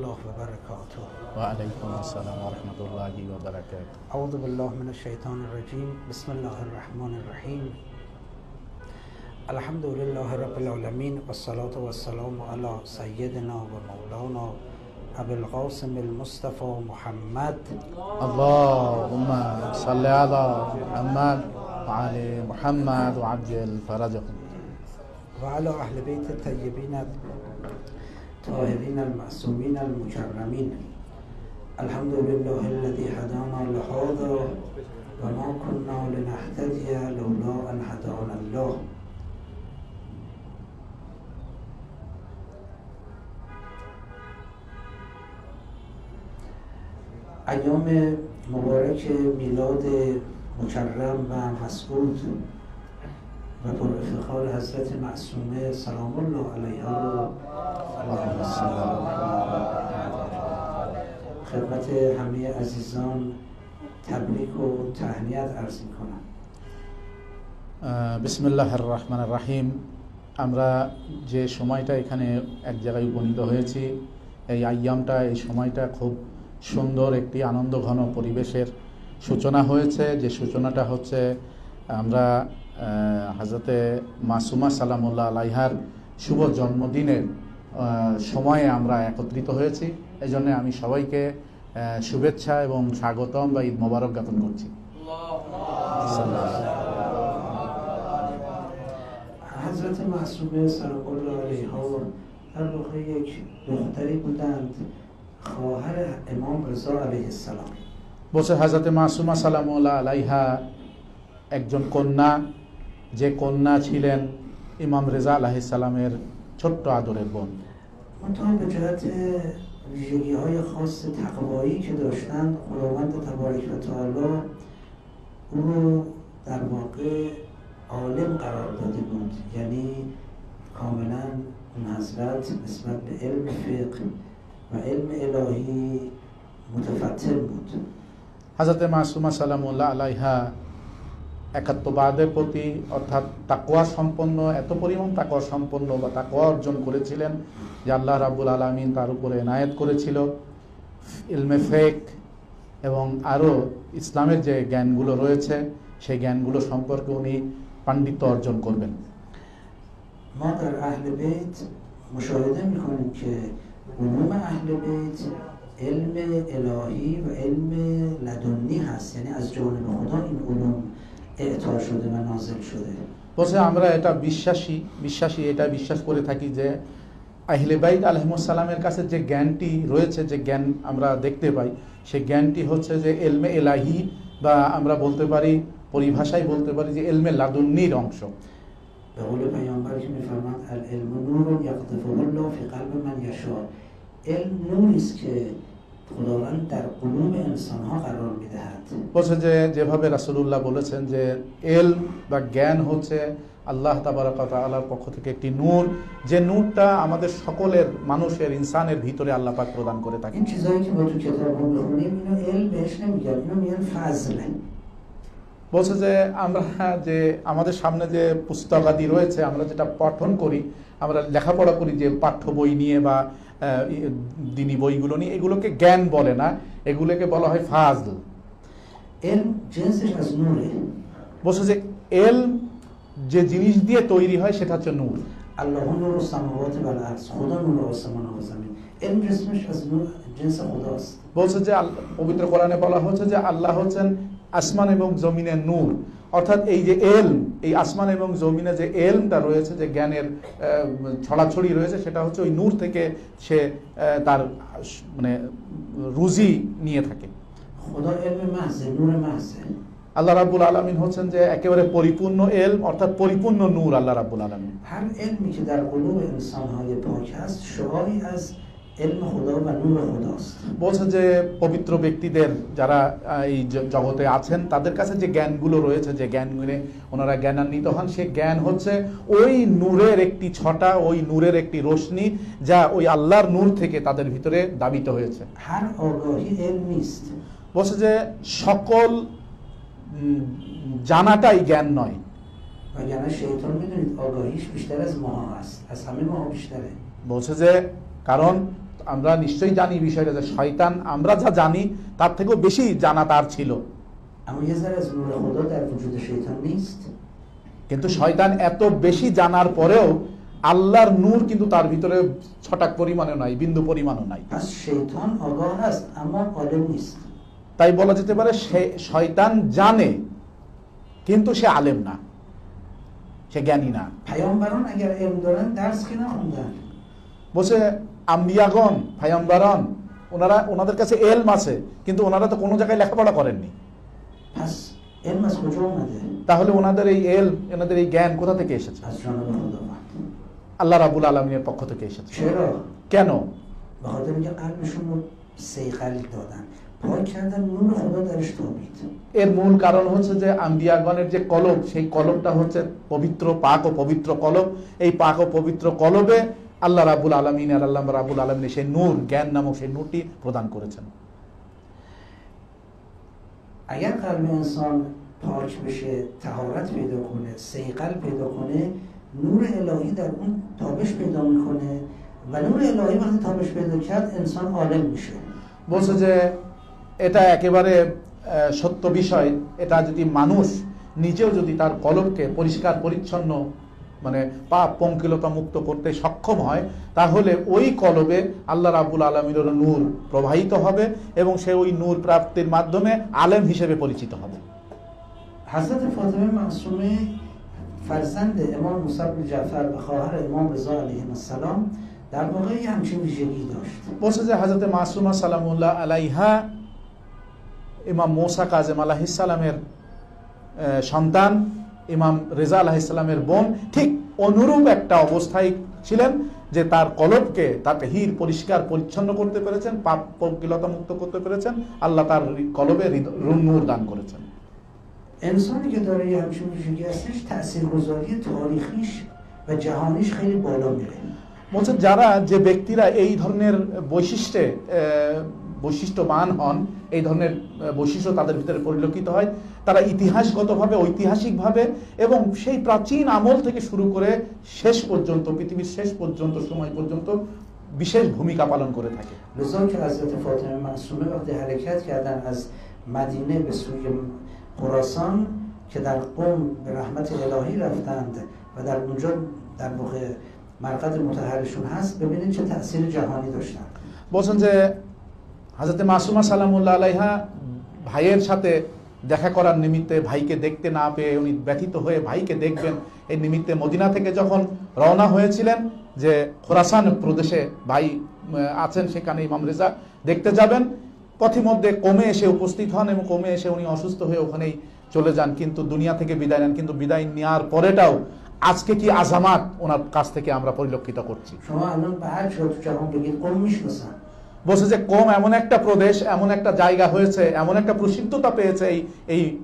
الله وبركاته. وعليكم السلام ورحمة الله وبركاته. أعوذ بالله من الشيطان الرجيم. بسم الله الرحمن الرحيم. الحمد لله رب العالمين والصلاة والسلام على سيدنا ومولانا أبي القاسم المصطفى محمد. اللهم صل على محمد وعلى محمد وعجل فرجهم. وعلى أهل بيت الطيبين الطاهرين المعصومين المكرمين. الحمد لله الذي هدانا لهذا وما كنا لنهتدي لولا أن هدانا الله. ایام مبارک میلاد مکرم و مسعود و پر افتخار حضرت معصومه سلام الله علیها رو خدمت همه عزیزان تبریک و تهنیت عرض می‌کنم. بسم الله الرحمن الرحیم. আমরা যে সময়টা এখানে এক জায়গায় উপনীত হয়েছি, এই আইয়ামটা, এই সময়টা খুব সুন্দর একটি আনন্দঘন পরিবেশের সূচনা হয়েছে। যে সূচনাটা হচ্ছে আমরা হযরতে মাসুমা সালামুল্লাহ আলাইহার শুভ জন্মদিনের সময়ে আমরা একত্রিত হয়েছি। এই জন্য আমি সবাইকে শুভেচ্ছা এবং স্বাগতম বা ঈদ মোবারক জ্ঞাপন করছি। حضرت معصومه سلام الله علیها در واقع یک دختری بودند، خواهر امام رضا علیه السلام. বলছে হযরতে মাসুমা সালামুল্লাহ আলাইহা একজন কন্যা, যে কন্যা ছিলেন ইমাম রেজা আলাইহিস সালামের ছোট্ট আদরের বোন। منتها به جهت ویژگی‌های خاص تقوایی که داشتند، خداوند تبارک و تعالی او رو در واقع عالم قرار داده بود، یعنی کاملا اون حضرت نسبت به علم فقه و علم الهی متفتن بود. হযরতে মাসুমা সালামুল্লাহ আলাইহা একাত্মবাদের প্রতি অর্থাৎ তাকওয়া সম্পন্ন, এত পরিমাণ তাকওয়া সম্পন্ন বা তাকওয়া অর্জন করেছিলেন যে আল্লাহ রাব্বুল আলামিন তার উপরে এনায়েত করেছিল ইলমে ফিক এবং আরও ইসলামের যে জ্ঞানগুলো রয়েছে সেই জ্ঞানগুলো সম্পর্কে উনি পাণ্ডিত্য অর্জন করবেন। ما در اهل بیت مشاهده می‌کنیم که علوم اهل بیت علم الهی و علم لدنی هست، یعنی از جانب خدا این علوم اعطا شده و نازل شده. বলছে আমরা এটা বিশ্বাসী এটা বিশ্বাস করে থাকি যে আহলে বাইত আলাইহিস সালামের কাছে যে জ্ঞানটি রয়েছে, যে জ্ঞান আমরা দেখতে পাই, সেই জ্ঞানটি হচ্ছে যে ইলমে ইলাহি, বা আমরা বলতে পারি, পরিভাষায় বলতে পারি যে ইলমে লাদুন্নির অংশ। به قول پیامبر که می‌فرماد العلم نور یقذفه الله في قلب من یشاء. علم نوری است که خداوند در قلوب انسان‌ها قرار می‌دهد. বলছে যে যেভাবে রাসূলুল্লাহ বলেছেন যে ইলম বা জ্ঞান হচ্ছে আল্লাহ তাবারক ওয়া তাআলার পক্ষ থেকে একটি নূর, যে নূরটা আমাদের সকলের মানুষের ইনসানের ভিতরে আল্লাহ পাক প্রদান করে থাকেন। این چیزایی که ما تو کتاب‌ها می‌خونیم اینو علم بهش نمیگن، اینو میگن فضل. বলছে যে আমরা যে আমাদের সামনে যে পুস্তকাদি রয়েছে, আমরা যেটা পঠন করি, আমরা লেখাপড়া করি যে পাঠ্য বই নিয়ে বা দিনী বইগুলো নিয়ে, এগুলোকে জ্ঞান বলে না, এগুলোকে বলা হয় ফাজল। علم جنسش از نوره. বলছে যে ইলম যে জিনিস দিয়ে তৈরি হয় সেটা হচ্ছে নূর। الله نور السماوات و الارض. خدا نور آسمان و زمین. علم جسمش از نور جنس خداست. বলছে যে পবিত্র কোরআনে বলা হচ্ছে যে আল্লাহ হচ্ছেন আসমান এবং জমিনের নূর, অর্থাৎ এই যে ইলম, এই আসমান এবং জমিনে যে ইলমটা রয়েছে, যে জ্ঞানের ছড়াছড়ি রয়েছে, সেটা হচ্ছে ওই নূর থেকে সে তার মানে রুজি নিয়ে থাকে। خدا علم محض، نور محض. আল্লাহ রাব্বুল আলামিন হচ্ছেন যে একেবারে পরিপূর্ণ ইলম, অর্থাৎ পরিপূর্ণ নূর আল্লাহ রাব্বুল আলামিন। هر علمی که در قلوب انسان‌های پاک هست شعاعی از علم خدا و نور خداست. বলছে যে পবিত্র ব্যক্তিদের যারা এই জগতে আছেন, তাদের কাছে যে জ্ঞানগুলো রয়েছে, যে জ্ঞানগুলো ওনারা জ্ঞানান্বিত হন, সেই জ্ঞান হচ্ছে ওই নূরের একটি ছটা, ওই নূরের একটি রোশনি, যা ওই আল্লাহর নূর থেকে তাদের ভিতরে দাবিত হয়েছে। هر آگاهی علم نیست. বলছে যে সকল জানাটাই জ্ঞান নয়। وگرنه شیطان میدونید آگاهیش بیشتر از ما هست، از همه ما بیشتره. বলছে যে কারণ আমরা নিশ্চয়ই জানি বিষয়টা যে শয়তান আমরা যা জানি তার থেকেও বেশি জানা তার ছিল, اما یه ذره از نور خدا در وجود شیطان نیست. কিন্তু শয়তান এত বেশি জানার পরেও আল্লাহর নূর কিন্তু তার ভিতরে ছটাক পরিমাণে নাই, বিন্দু পরিমাণও নাই। پس شیطان آگاه است اما عالم نیست. তাই বলা যেতে পারে শয়তান জানে কিন্তু সে আলেম না, সে জ্ঞানী না। پیامبران اگر علم دارن درس که نخوندن. বসে আম্বিয়াগণ পায়গম্বরগণ ওনাদের কাছে এলম আছে কিন্তু ওনারা তো কোনো জায়গায় লেখাপড়া করেননি। پس علم از کجا اومده؟ তাহলে ওনাদের এই এলম, ওনাদের এই জ্ঞান কোথা থেকে এসেছে? از جانب خداوند. আল্লাহ রাব্বুল আলামিনের পক্ষ থেকে এসেছে। چرا؟ কেন? به خاطر اینکه قلبشون رو صیقل دادن، پاک کردن، نور خدا درش تابید. এর মূল কারণ হচ্ছে যে আম্বিয়াগণের যে কলব, সেই কলবটা হচ্ছে পবিত্র, পাক ও পবিত্র কলব। এই পাক ও পবিত্র কলবে আল্লাহ রাব্বুল আলামিন আর আল্লাহ রাব্বুল আলামিন সেই নূর, জ্ঞান নামক সেই নূরটি প্রদান করেছেন। اگر قلب انسان پاک بشه، طهارت پیدا کنه، صیقل پیدا کنه، نور الهی در اون تابش پیدا میکنه و نور الهی وقتی تابش پیدا کرد انسان عالم میشه. বলছে যে এটা একেবারে সত্য বিষয়। এটা যদি মানুষ নিজেও যদি তার কলবকে পরিষ্কার পরিচ্ছন্ন মানে পাপ পঙ্কিলতা মুক্ত করতে সক্ষম হয়, তাহলে ওই কলবে আল্লাহ রাব্বুল আলামিনের নূর প্রবাহিত হবে এবং সে ওই নূর প্রাপ্তির মাধ্যমে আলেম হিসেবে পরিচিত হবে। حضرت فاطمه معصومه فرزند امام موسی بن جعفر و خواهر امام رضا علیه السلام در واقع همچین ویژگی داشت. বলছে যে হযরত মাসুমা সালামুল্লাহ আলাইহা ইমাম মুসা কাযেম আলাইহিস সালামের সন্তান, ইমাম রেজা আলাইহিস সালামের বোন ঠিক অনুরূপ একটা অবস্থায় ছিলেন যে তার কলবকে, তার তাহির পরিষ্কার পরিচ্ছন্ন করতে পেরেছেন, পাপ পঙ্কিলতা মুক্ত করতে পেরেছেন। আল্লাহ তার কলবে নূর দান করেছেন। انسانی که داره یه همچین ویژگی هستش تاثیرگذاری تاریخیش و جهانیش خیلی بالا میره. বলছে যারা, যে ব্যক্তিরা এই ধরনের বৈশিষ্ট্যবান হন, এই ধরনের বৈশিষ্ট্য তাদের ভিতরে পরিলক্ষিত হয়, তারা ইতিহাসগতভাবে, ঐতিহাসিকভাবে এবং সেই প্রাচীন আমল থেকে শুরু করে শেষ পর্যন্ত, পৃথিবীর শেষ পর্যন্ত সময় পর্যন্ত বিশেষ ভূমিকা পালন করে থাকে। لذا که حضرت فاطمه معصومه وقتی حرکت کردن از مدینه به سوی خراسان که در قم به رحمت الهی رفتند و در اونجا در واقع مرقد مطهرشون هست، ببینید چه تأثیر جهانی داشتن. বলছেন যে হযরত মাসুমা সালামুল্লাহ আলাইহা ভাইয়ের সাথে দেখা করার নিমিত্তে, ভাইকে দেখতে না পেয়ে উনি ব্যথিত হয়ে ভাইকে দেখবেন এই নিমিত্তে মদিনা থেকে যখন রওনা হয়েছিলেন যে খোরাসান প্রদেশে ভাই আছেন, সেখানে ইমাম রেজা দেখতে যাবেন, পথিমধ্যে কমে এসে উপস্থিত হন এবং কমে এসে উনি অসুস্থ হয়ে ওখানেই চলে যান, কিন্তু দুনিয়া থেকে বিদায় নেন। কিন্তু বিদায় নেওয়ার পরেটাও আজকে কি আজামাত ওনার কাছ থেকে আমরা পরিলক্ষিত করছি। বলছে যে কম এমন একটা প্রদেশ, এমন একটা জায়গা হয়েছে, এমন একটা প্রসিদ্ধতা পেয়েছে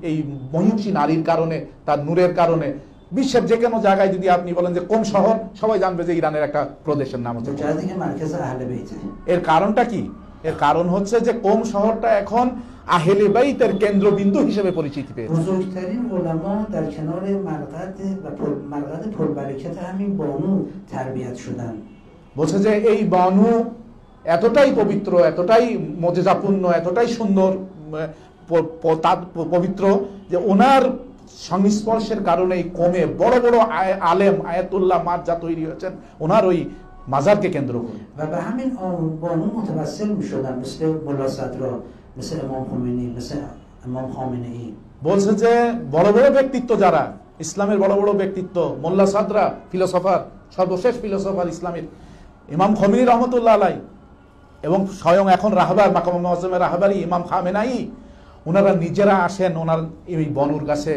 এই মহিষী নারীর কারণে, তার নূরের কারণে। বিশ্বের যে কোনো জায়গায় যদি আপনি বলেন যে কোন শহর, সবাই জানবে যে ইরানের একটা প্রদেশের নাম হচ্ছে। এর কারণটা কি? এর কারণ হচ্ছে যে কোম শহরটা এখন আহলে বাইতের কেন্দ্রবিন্দু হিসেবে পরিচিতি পেয়েছে। بزرگترین علما در کنار مرقد پربرکت همین بانو تربیت شدن. বলছে যে এই বানু এতটাই পবিত্র, এতটাই মর্যাদাপূর্ণ, এতটাই সুন্দর, পবিত্র যে ওনার সংস্পর্শের কারণে কমে বড় বড় আলেম, আয়াতুল্লাহ মার্জা তৈরি হয়েছেন ওনার ওই মাজারকে কেন্দ্র করে। و به همین بانو متوسل می‌شدن، مثل ملا صدرا، مثل امام خمینی، مثل امام خامنه‌ای. বলছে যে বড় বড় ব্যক্তিত্ব যারা, ইসলামের বড় বড় ব্যক্তিত্ব, মোল্লা সাদরা, ফিলোসফার, সর্বশেষ ফিলোসফার ইসলামের ইমাম খমিনী রহমতুল্লাহ আলাই এবং স্বয়ং এখন রাহবার, মাকাম মুআজ্জমের রাহবারি ইমাম খামেনাই, ওনারা নিজেরা আসেন ওনার এই বনুর কাছে,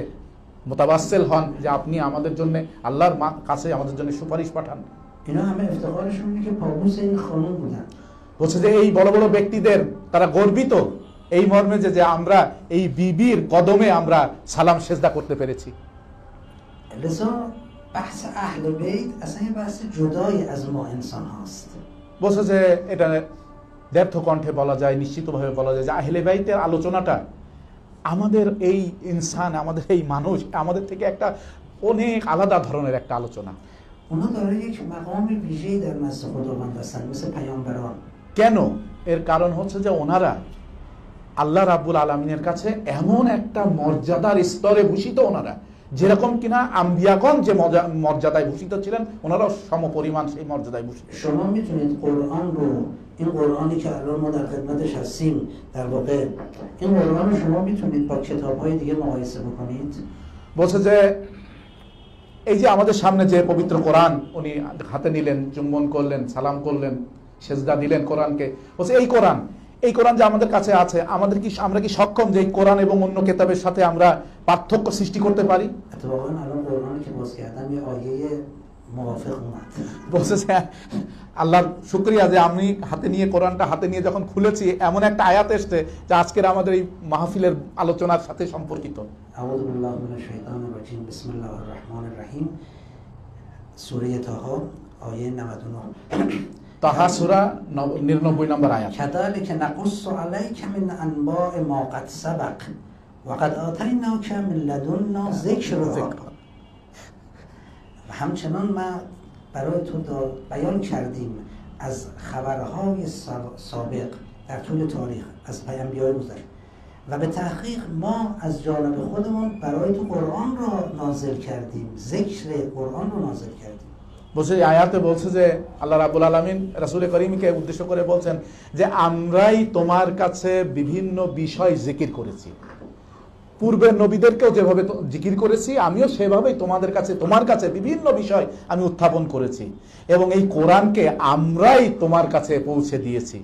মোতাবাসসিল হন যে আপনি আমাদের জন্য আল্লাহর কাছে আমাদের জন্য সুপারিশ পাঠান। اینا همه افتخارشون اینه که پابوس این خانم بودن. বলছে যে এই বড় বড় ব্যক্তিদের তারা গর্বিত এই মর্মে যে আমরা এই বিবির কদমে আমরা সালাম সেজদা করতে পেরেছি। لذا بحث اهل بیت اصلا یه بحث جدایی از ما انسان هاست. বলছে যে এটা ব্যর্থ কণ্ঠে বলা যায়, নিশ্চিতভাবে বলা যায় যে আহলে বাইতের আলোচনাটা আমাদের এই ইনসান, আমাদের এই মানুষ, আমাদের থেকে একটা অনেক আলাদা ধরনের একটা আলোচনা। اونا داره یک مقام ویژه‌ای در نزد خداوند هستن، مثل پیامبران. কেন? এর কারণ হচ্ছে যে ওনারা আল্লাহ রাব্বুল আলামিনের কাছে এমন একটা মর্যাদার স্তরে ভূষিত, ওনারা যেরকম কিনা আম্বিয়াগণ যে মর্যাদায় ভূষিত ছিলেন, ওনারাও সমপরিমাণ সেই মর্যাদায় ভূষিত। شما میتونید قرآن رو، این قرآنی که الان ما در خدمتش هستیم، در واقع این قرآن رو شما میتونید با کتاب‌های دیگه مقایسه بکنید؟ বলছে যে এই যে আমাদের সামনে যে পবিত্র কোরআন উনি হাতে নিলেন, চুম্বন করলেন, সালাম করলেন, সেজদা দিলেন কোরআনকে, বলছে এই কোরআন যে আমাদের কাছে আছে, আমরা কি সক্ষম যে এই কোরআন এবং অন্য কিতাবের সাথে আমরা পার্থক্য সৃষ্টি করতে পারি? اتفاقا الان قرآنی که باز کردم یه آیه موافق اومد. বলছে যে আল্লাহর শুকরিয়া যে আমি কোরআনটা হাতে নিয়ে যখন খুলেছি, এমন একটা আয়াত এসছে যে আজকের আমাদের এই মাহফিলের আলোচনার সাথে সম্পর্কিত। اعوذ بالله من الشیطان الرجیم بسم الله الرحمن الرحیم سوره طه آیه 99 তাহা সূরা 99 নম্বর আয়াত। كذلك نقص عليك من انباء ما قد سبق وقد آتیناک من لدنا ذکرا. و همچنان ما برای تو بیان کردیم از خبرهای سابق در طول تاریخ از پیامبران گذشته و به تحقیق ما از جانب خودمون برای تو قرآن را نازل کردیم، ذکر قرآن رو نازل کردیم. বলছে এই আয়াতে বলছে যে আল্লাহ রাব্বুল আলামিন রাসূল করিমকে উদ্দেশ্য করে বলছেন যে আমরাই তোমার কাছে বিভিন্ন বিষয় জিকির করেছি, পূর্বের নবীদেরকেও যেভাবে জিকির করেছি আমিও সেভাবেই তোমার কাছে বিভিন্ন বিষয় আমি উত্থাপন করেছি, এবং এই কোরআনকে আমরাই তোমার কাছে পৌঁছে দিয়েছি।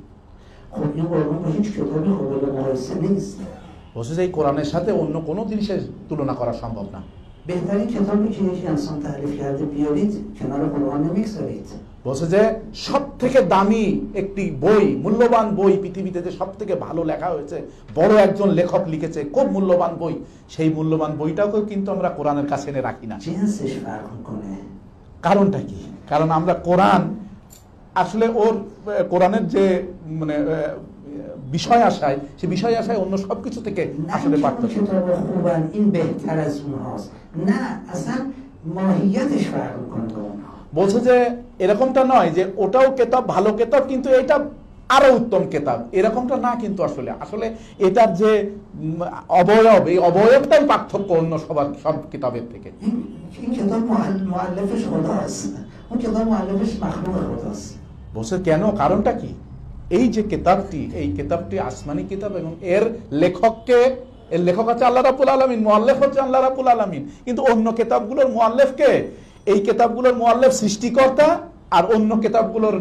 বলছে যে এই কোরআনের সাথে অন্য কোনো জিনিসের তুলনা করা সম্ভব না। بهترین کتابی که یک انسان تألیف کرده بیارید کنار قرآن نمیگذارید. বলছে যে সব থেকে দামি একটি বই, মূল্যবান বই পৃথিবীতে যে সব থেকে ভালো লেখা হয়েছে, বড় একজন লেখক লিখেছে, খুব মূল্যবান বই, সেই মূল্যবান বইটাকেও কিন্তু আমরা কোরআনের কাছে এনে রাখি না। জিন্সেশ ফার্ক করে। কারণটা কি? কারণ আমরা কোরআন আসলে কোরআনের যে মানে বিষয় আশায়, সে বিষয় আশায় অন্য সবকিছু থেকে আসলে পার্থক্য। বলছে যে এরকমটা নয় যে ওটাও কেতাব, ভালো কেতাব, কিন্তু এটা আরো উত্তম কেতাব, এরকমটা না। কিন্তু আসলে এটার যে অবয়ব, এই অবয়বটাই পার্থক্য অন্য সব কিতাবের থেকে। বলছে কেন? কারণটা কি? এই যে কিতাবটি আসমানি কিতাব, এবং এর লেখক হচ্ছে আল্লাহ রাব্বুল আলামিন, মুআল্লিফ হচ্ছে আল্লাহ রাব্বুল আলামিন। কিন্তু অন্য কিতাবগুলোর মুআল্লিফ কে? এই কিতাবগুলোর মুআল্লিফ সৃষ্টিকর্তা, আর অন্য কিতাবগুলোর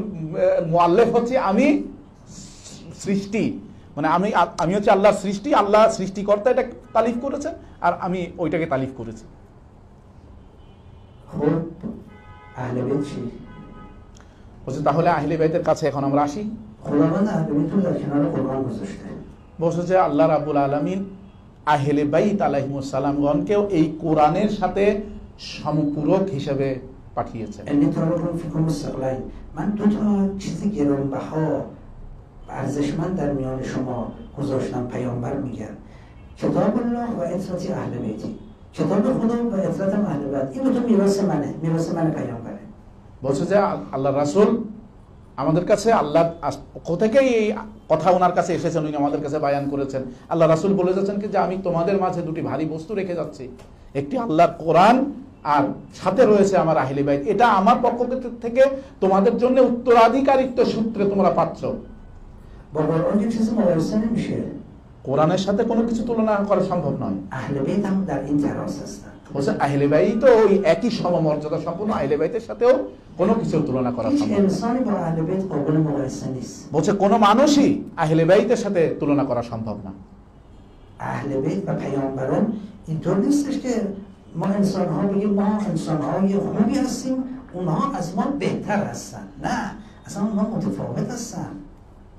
মুআল্লিফ হচ্ছে আমি সৃষ্টি, মানে আমি হচ্ছে আল্লাহর সৃষ্টি, আল্লাহ সৃষ্টিকর্তা এটা তালিফ করেছে, আর আমি ওইটাকে তালিফ করেছি। বলছে তাহলে আহলে বাইতের কাছে এখন আমরা আসি। বলছে যে আল্লাহ রাব্বুল আলামিন আহলে বাইত আলাইহিমুস সালামগণকেও এই কোরআনের সাথে সমপূরক হিসেবে পাঠিয়েছেন। من دو تا چیز گرانبها و ارزشمند در میان شما گذاشتم، پیامبر میگن کتاب الله و اطاعت اهل بیتی، کتاب خدا و اطاعت اهل بیت. این تو میراث منه، میراث من پیامبره. বলছে যে আল্লাহ রাসূল আমাদের কাছে, আল্লাহ কোথায় এই কথা ওনার কাছে এসেছেন, উনি আমাদের কাছে বায়ান করেছেন। আল্লাহ রাসূল বলে যাচ্ছেন যে আমি তোমাদের মাঝে দুটি ভারী বস্তু রেখে যাচ্ছি, একটি আল্লাহর কোরআন, আর সাথে রয়েছে আমার আহলে বাইত। এটা আমার পক্ষ থেকে তোমাদের জন্য উত্তরাধিকারিত্ব সূত্রে তোমরা পাচ্ছ। কোরআনের সাথে কোনো কিছু তুলনা করা সম্ভব নয়। আহলে বাইত আমাদের ইন্টারাস আছে। বলছে আহলে বাইত তো ওই একই সমমর্যাদা সম্পন্ন, আহলে বাইতের সাথেও কোনো কিছু তুলনা করা সম্ভব নয়। বলছে কোনো মানুষই আহলে বাইতের সাথে তুলনা করা সম্ভব না। আহলে বাইত বা پیامبران اینطور نیستش که ما انسان ها بگیم ما انسان های خوبی هستیم اونها از ما بهتر هستن، نه اصلا اونها متفاوت هستن।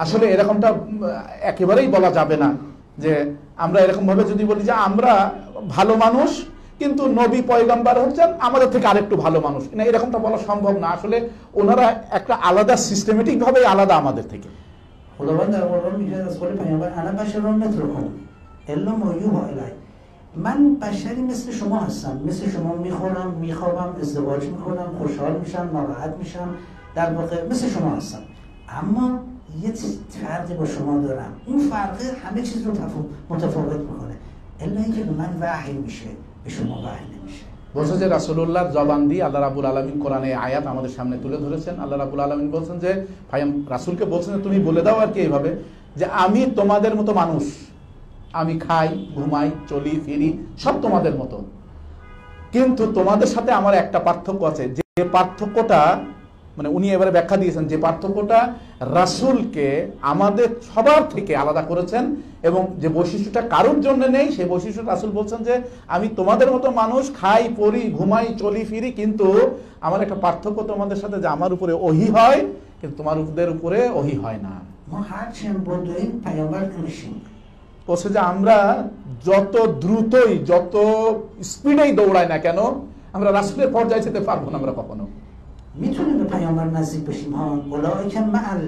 আসলে এরকমটা একেবারেই বলা যাবে না যে আমরা এরকম ভাবে যদি বলি যে আমরা ভালো মানুষ কিন্তু নবী পয়গম্বর হচ্ছেন আমাদের থেকে আরেকটু ভালো মানুষ, না, এরকমটা বলা সম্ভব না। আসলে ওনারা একটা আলাদা, সিস্টেমেটিক ভাবে আলাদা আমাদের থেকে। خداوند در قرآن میگه از قول پیامبر انا بشر مثلکم الا ما یوحی الی، من بشری مثل شما هستم، مثل شما میخورم، میخوابم، ازدواج میکنم، خوشحال میشم، ناراحت میشم، در واقع مثل شما هستم، اما یه فرقی با شما دارم، اون فرقه همه چیز رو متفاوت میکنه، الا اینکه به من وحی میشه، به شما وحی نمیشه. বলছে যে রাসূলুল্লাহ জবান দিয়ে আল্লাহ রাব্বুল আলামিন কোরআনে আয়াত আমাদের সামনে তুলে ধরেছেন। আল্লাহ রাব্বুল আলামিন বলছেন যে রাসূলকে বলছেন যে তুমি বলে দাও আর কি এইভাবে যে আমি তোমাদের মতো মানুষ, আমি খাই ঘুমাই চলি ফিরি সব তোমাদের মতো, কিন্তু তোমাদের সাথে আমার একটা পার্থক্য আছে, যে পার্থক্যটা মানে উনি এবারে ব্যাখ্যা দিয়েছেন যে পার্থক্যটা রাসূলকে আমাদের সবার থেকে আলাদা করেছেন এবং যে বৈশিষ্ট্যটা কারোর জন্য নেই সেই বৈশিষ্ট্য রাসূল বলছেন যে আমি তোমাদের মতো মানুষ, খাই পরি ঘুমাই চলি ফিরি, কিন্তু আমার একটা পার্থক্য তোমাদের সাথে যে আমার উপরে ওহী হয় কিন্তু তোমাদের উপরে ওহী হয় না। ما هرچی هم بدویم پیامبر نمیشیم। বলছে যে আমরা যত দ্রুতই যত স্পিডেই দৌড়াই না কেন আমরা রাসূলের পর্যায়ে যেতে পারবো না আমরা কখনো। میتونیم به پیامبر نزدیک بشیم ها، اولئک معل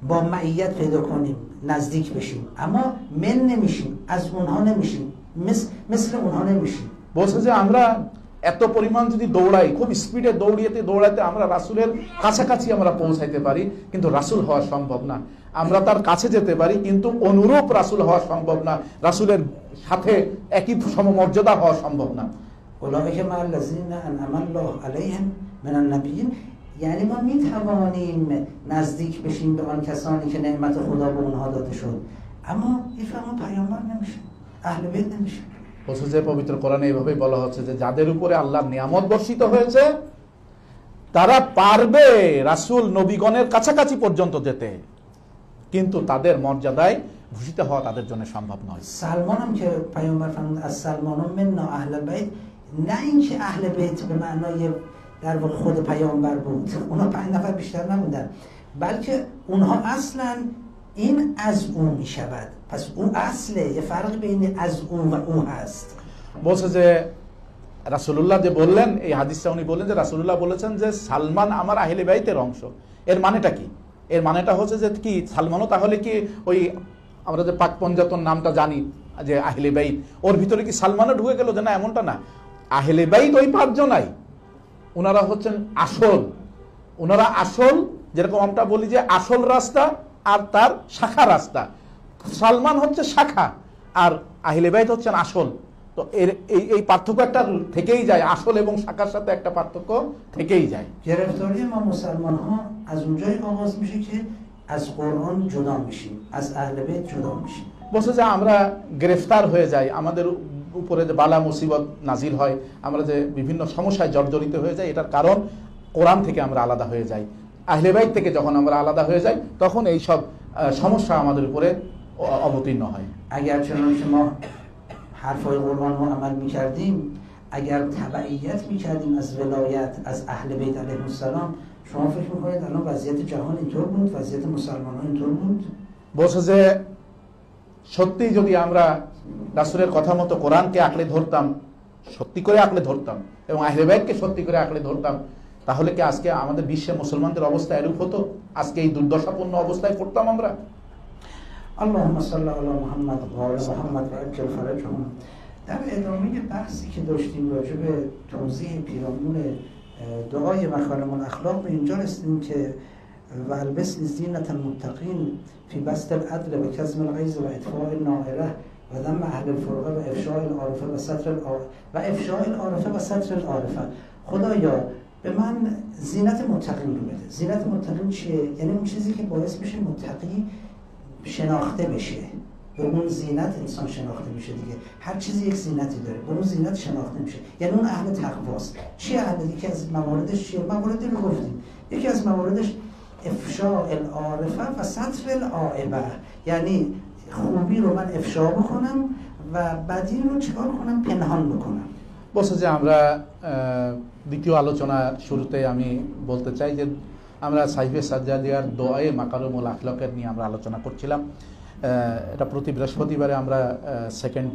با معیت پیدا کنیم نزدیک بشیم، اما من نمیشیم، از اونها نمیشیم، مثل اونها نمیشیم। বলছে যে আমরা এত পরিমাণ যদি দৌড়াই, খুব স্পিডে দৌড়াতে আমরা রাসূলের কাছাকাছি আমরা পৌঁছাইতে পারি, কিন্তু রাসূল হওয়া সম্ভব না। আমরা তার কাছে যেতে পারি কিন্তু অনুরূপ রাসূল হওয়া সম্ভব না, রাসূলের সাথে একই সমমর্যাদা হওয়া সম্ভব না। اولئک مع الذین انعم الله علیهم من النبیین، یعنی ما میتوانیم نزدیک بشیم به آن کسانی که نعمت خدا به اونها داده شد، اما این فهم پیامبر نمیشه، اهل بیت نمیشه। বলছে যে পবিত্র কোরআনে এইভাবেই বলা হচ্ছে যে যাদের উপরে আল্লাহর নিয়ামত বর্ষিত হয়েছে তারা পারবে রাসূল নবীগণের কাছাকাছি পর্যন্ত যেতে, কিন্তু তাদের মর্যাদায় ভূষিত হওয়া তাদের জন্য সম্ভব নয়। سلمان هم که پیامبر فرمود از سلمان منا اهل بیت، نه اینکه اهل بیت به معنای در واقع خود پیامبر بود، اونها 5 نفر بیشتر نبودن، بلکه اونها اصلا این از اون میشود، پس اون اصله، یه فرق بین از اون و اون هست। বলছে যে রাসূলুল্লাহ যে বললেন এই হাদিসটা উনি বললেন যে রাসূলুল্লাহ বলেছেন যে সালমান আমার আহলে বাইতের অংশ। এর মানেটা কি? এর মানেটা হচ্ছে যে কি সালমানও তাহলে কি ওই আমরা যে পাক পঞ্জাতন নামটা জানি যে আহলে বাইত, ওর ভিতরে কি সালমানও ঢুকে গেল? যে না, এমনটা না। আহলে বাইত ওই 5 জনাই, ওনারা হচ্ছেন আসল, ওনারা আসল, যেরকম আমরা বলি যে আসল রাস্তা আর তার শাখা রাস্তা। সালমান হচ্ছে শাখা আর আহলে বাইত হচ্ছেন আসল। তো এর এই পার্থক্য একটা থেকেই যায়, আসল এবং শাখার সাথে একটা পার্থক্য থেকেই যায়। گرفتاری ما مسلمان ها از اونجایی آغاز میشه که از قرآن جدا میشیم، از اهل بیت جدا میشیم। বলছে যে আমরা গ্রেফতার হয়ে যাই, আমাদের উপরে যে বালা মুসিবত নাজিল হয়, আমরা যে বিভিন্ন সমস্যায় জর্জরিত হয়ে যাই, এটার কারণ কোরআন থেকে আমরা আলাদা হয়ে যাই। আহলে বাইত থেকে যখন আমরা আলাদা হয়ে যাই তখন এই সব সমস্যা আমাদের উপরে অবতীর্ণ হয়। اگر چنانچه ما حرفای قرآن رو عمل میکردیم، اگر تبعیت میکردیم از ولایت از اهل بیت علیهم السلام، شما فکر میکنید الان وضعیت جهان اینطور بود، وضعیت مسلمانان اینطور بود؟ বলছে যে সত্যি যদি আমরা রাসূলের কথা মতো কোরআনকে আঁকড়ে ধরতাম, সত্যি করে আঁকড়ে ধরতাম এবং আহলে বাইতকে সত্যি করে আঁকড়ে ধরতাম, তাহলে কি আজকে আমাদের বিশ্বে মুসলমানদের অবস্থা এরূপ হতো? আজকে এই দুর্দশাপূর্ণ অবস্থায় পড়তাম আমরা? اللهم صل علی محمد و آل محمد و عجل فرجهم. در ادامه بحثی که داشتیم راجع به توضیح پیرامون دعای مکارم الاخلاق به اینجا رسیدیم که و البسن زینة المتقین فی بسط العدل و کظم الغیظ و اطفاء النائره و ذم اهل الفرقه و افشاء العارفه و افشاء العارفه و ستر العارفه. خدایا به من زینت متقین رو بده. زینت متقین چیه؟ یعنی اون چیزی که باعث میشه متقی شناخته بشه. به اون زینت انسان شناخته میشه دیگه. هر چیزی یک زینتی داره، به اون زینت شناخته میشه. یعنی اون اهل تقواست. چی اهل؟ یکی از مواردش چیه؟ مواردی رو گفتیم. یکی از مواردش افشاء العارفه و ستر العائبه، یعنی خوبی رو من افشا بکنم و بدی رو چیکار کنم؟ پنهان بکنم. বলছে যে আমরা দ্বিতীয় আলোচনা শুরুতে আমি বলতে চাই যে আমরা সাইফে সাজ্জাদিয়ার দোয়ায়ে মাকারুমুল আখলাকের নিয়ে আমরা আলোচনা করছিলাম। এটা প্রতি বৃহস্পতিবারে আমরা সেকেন্ড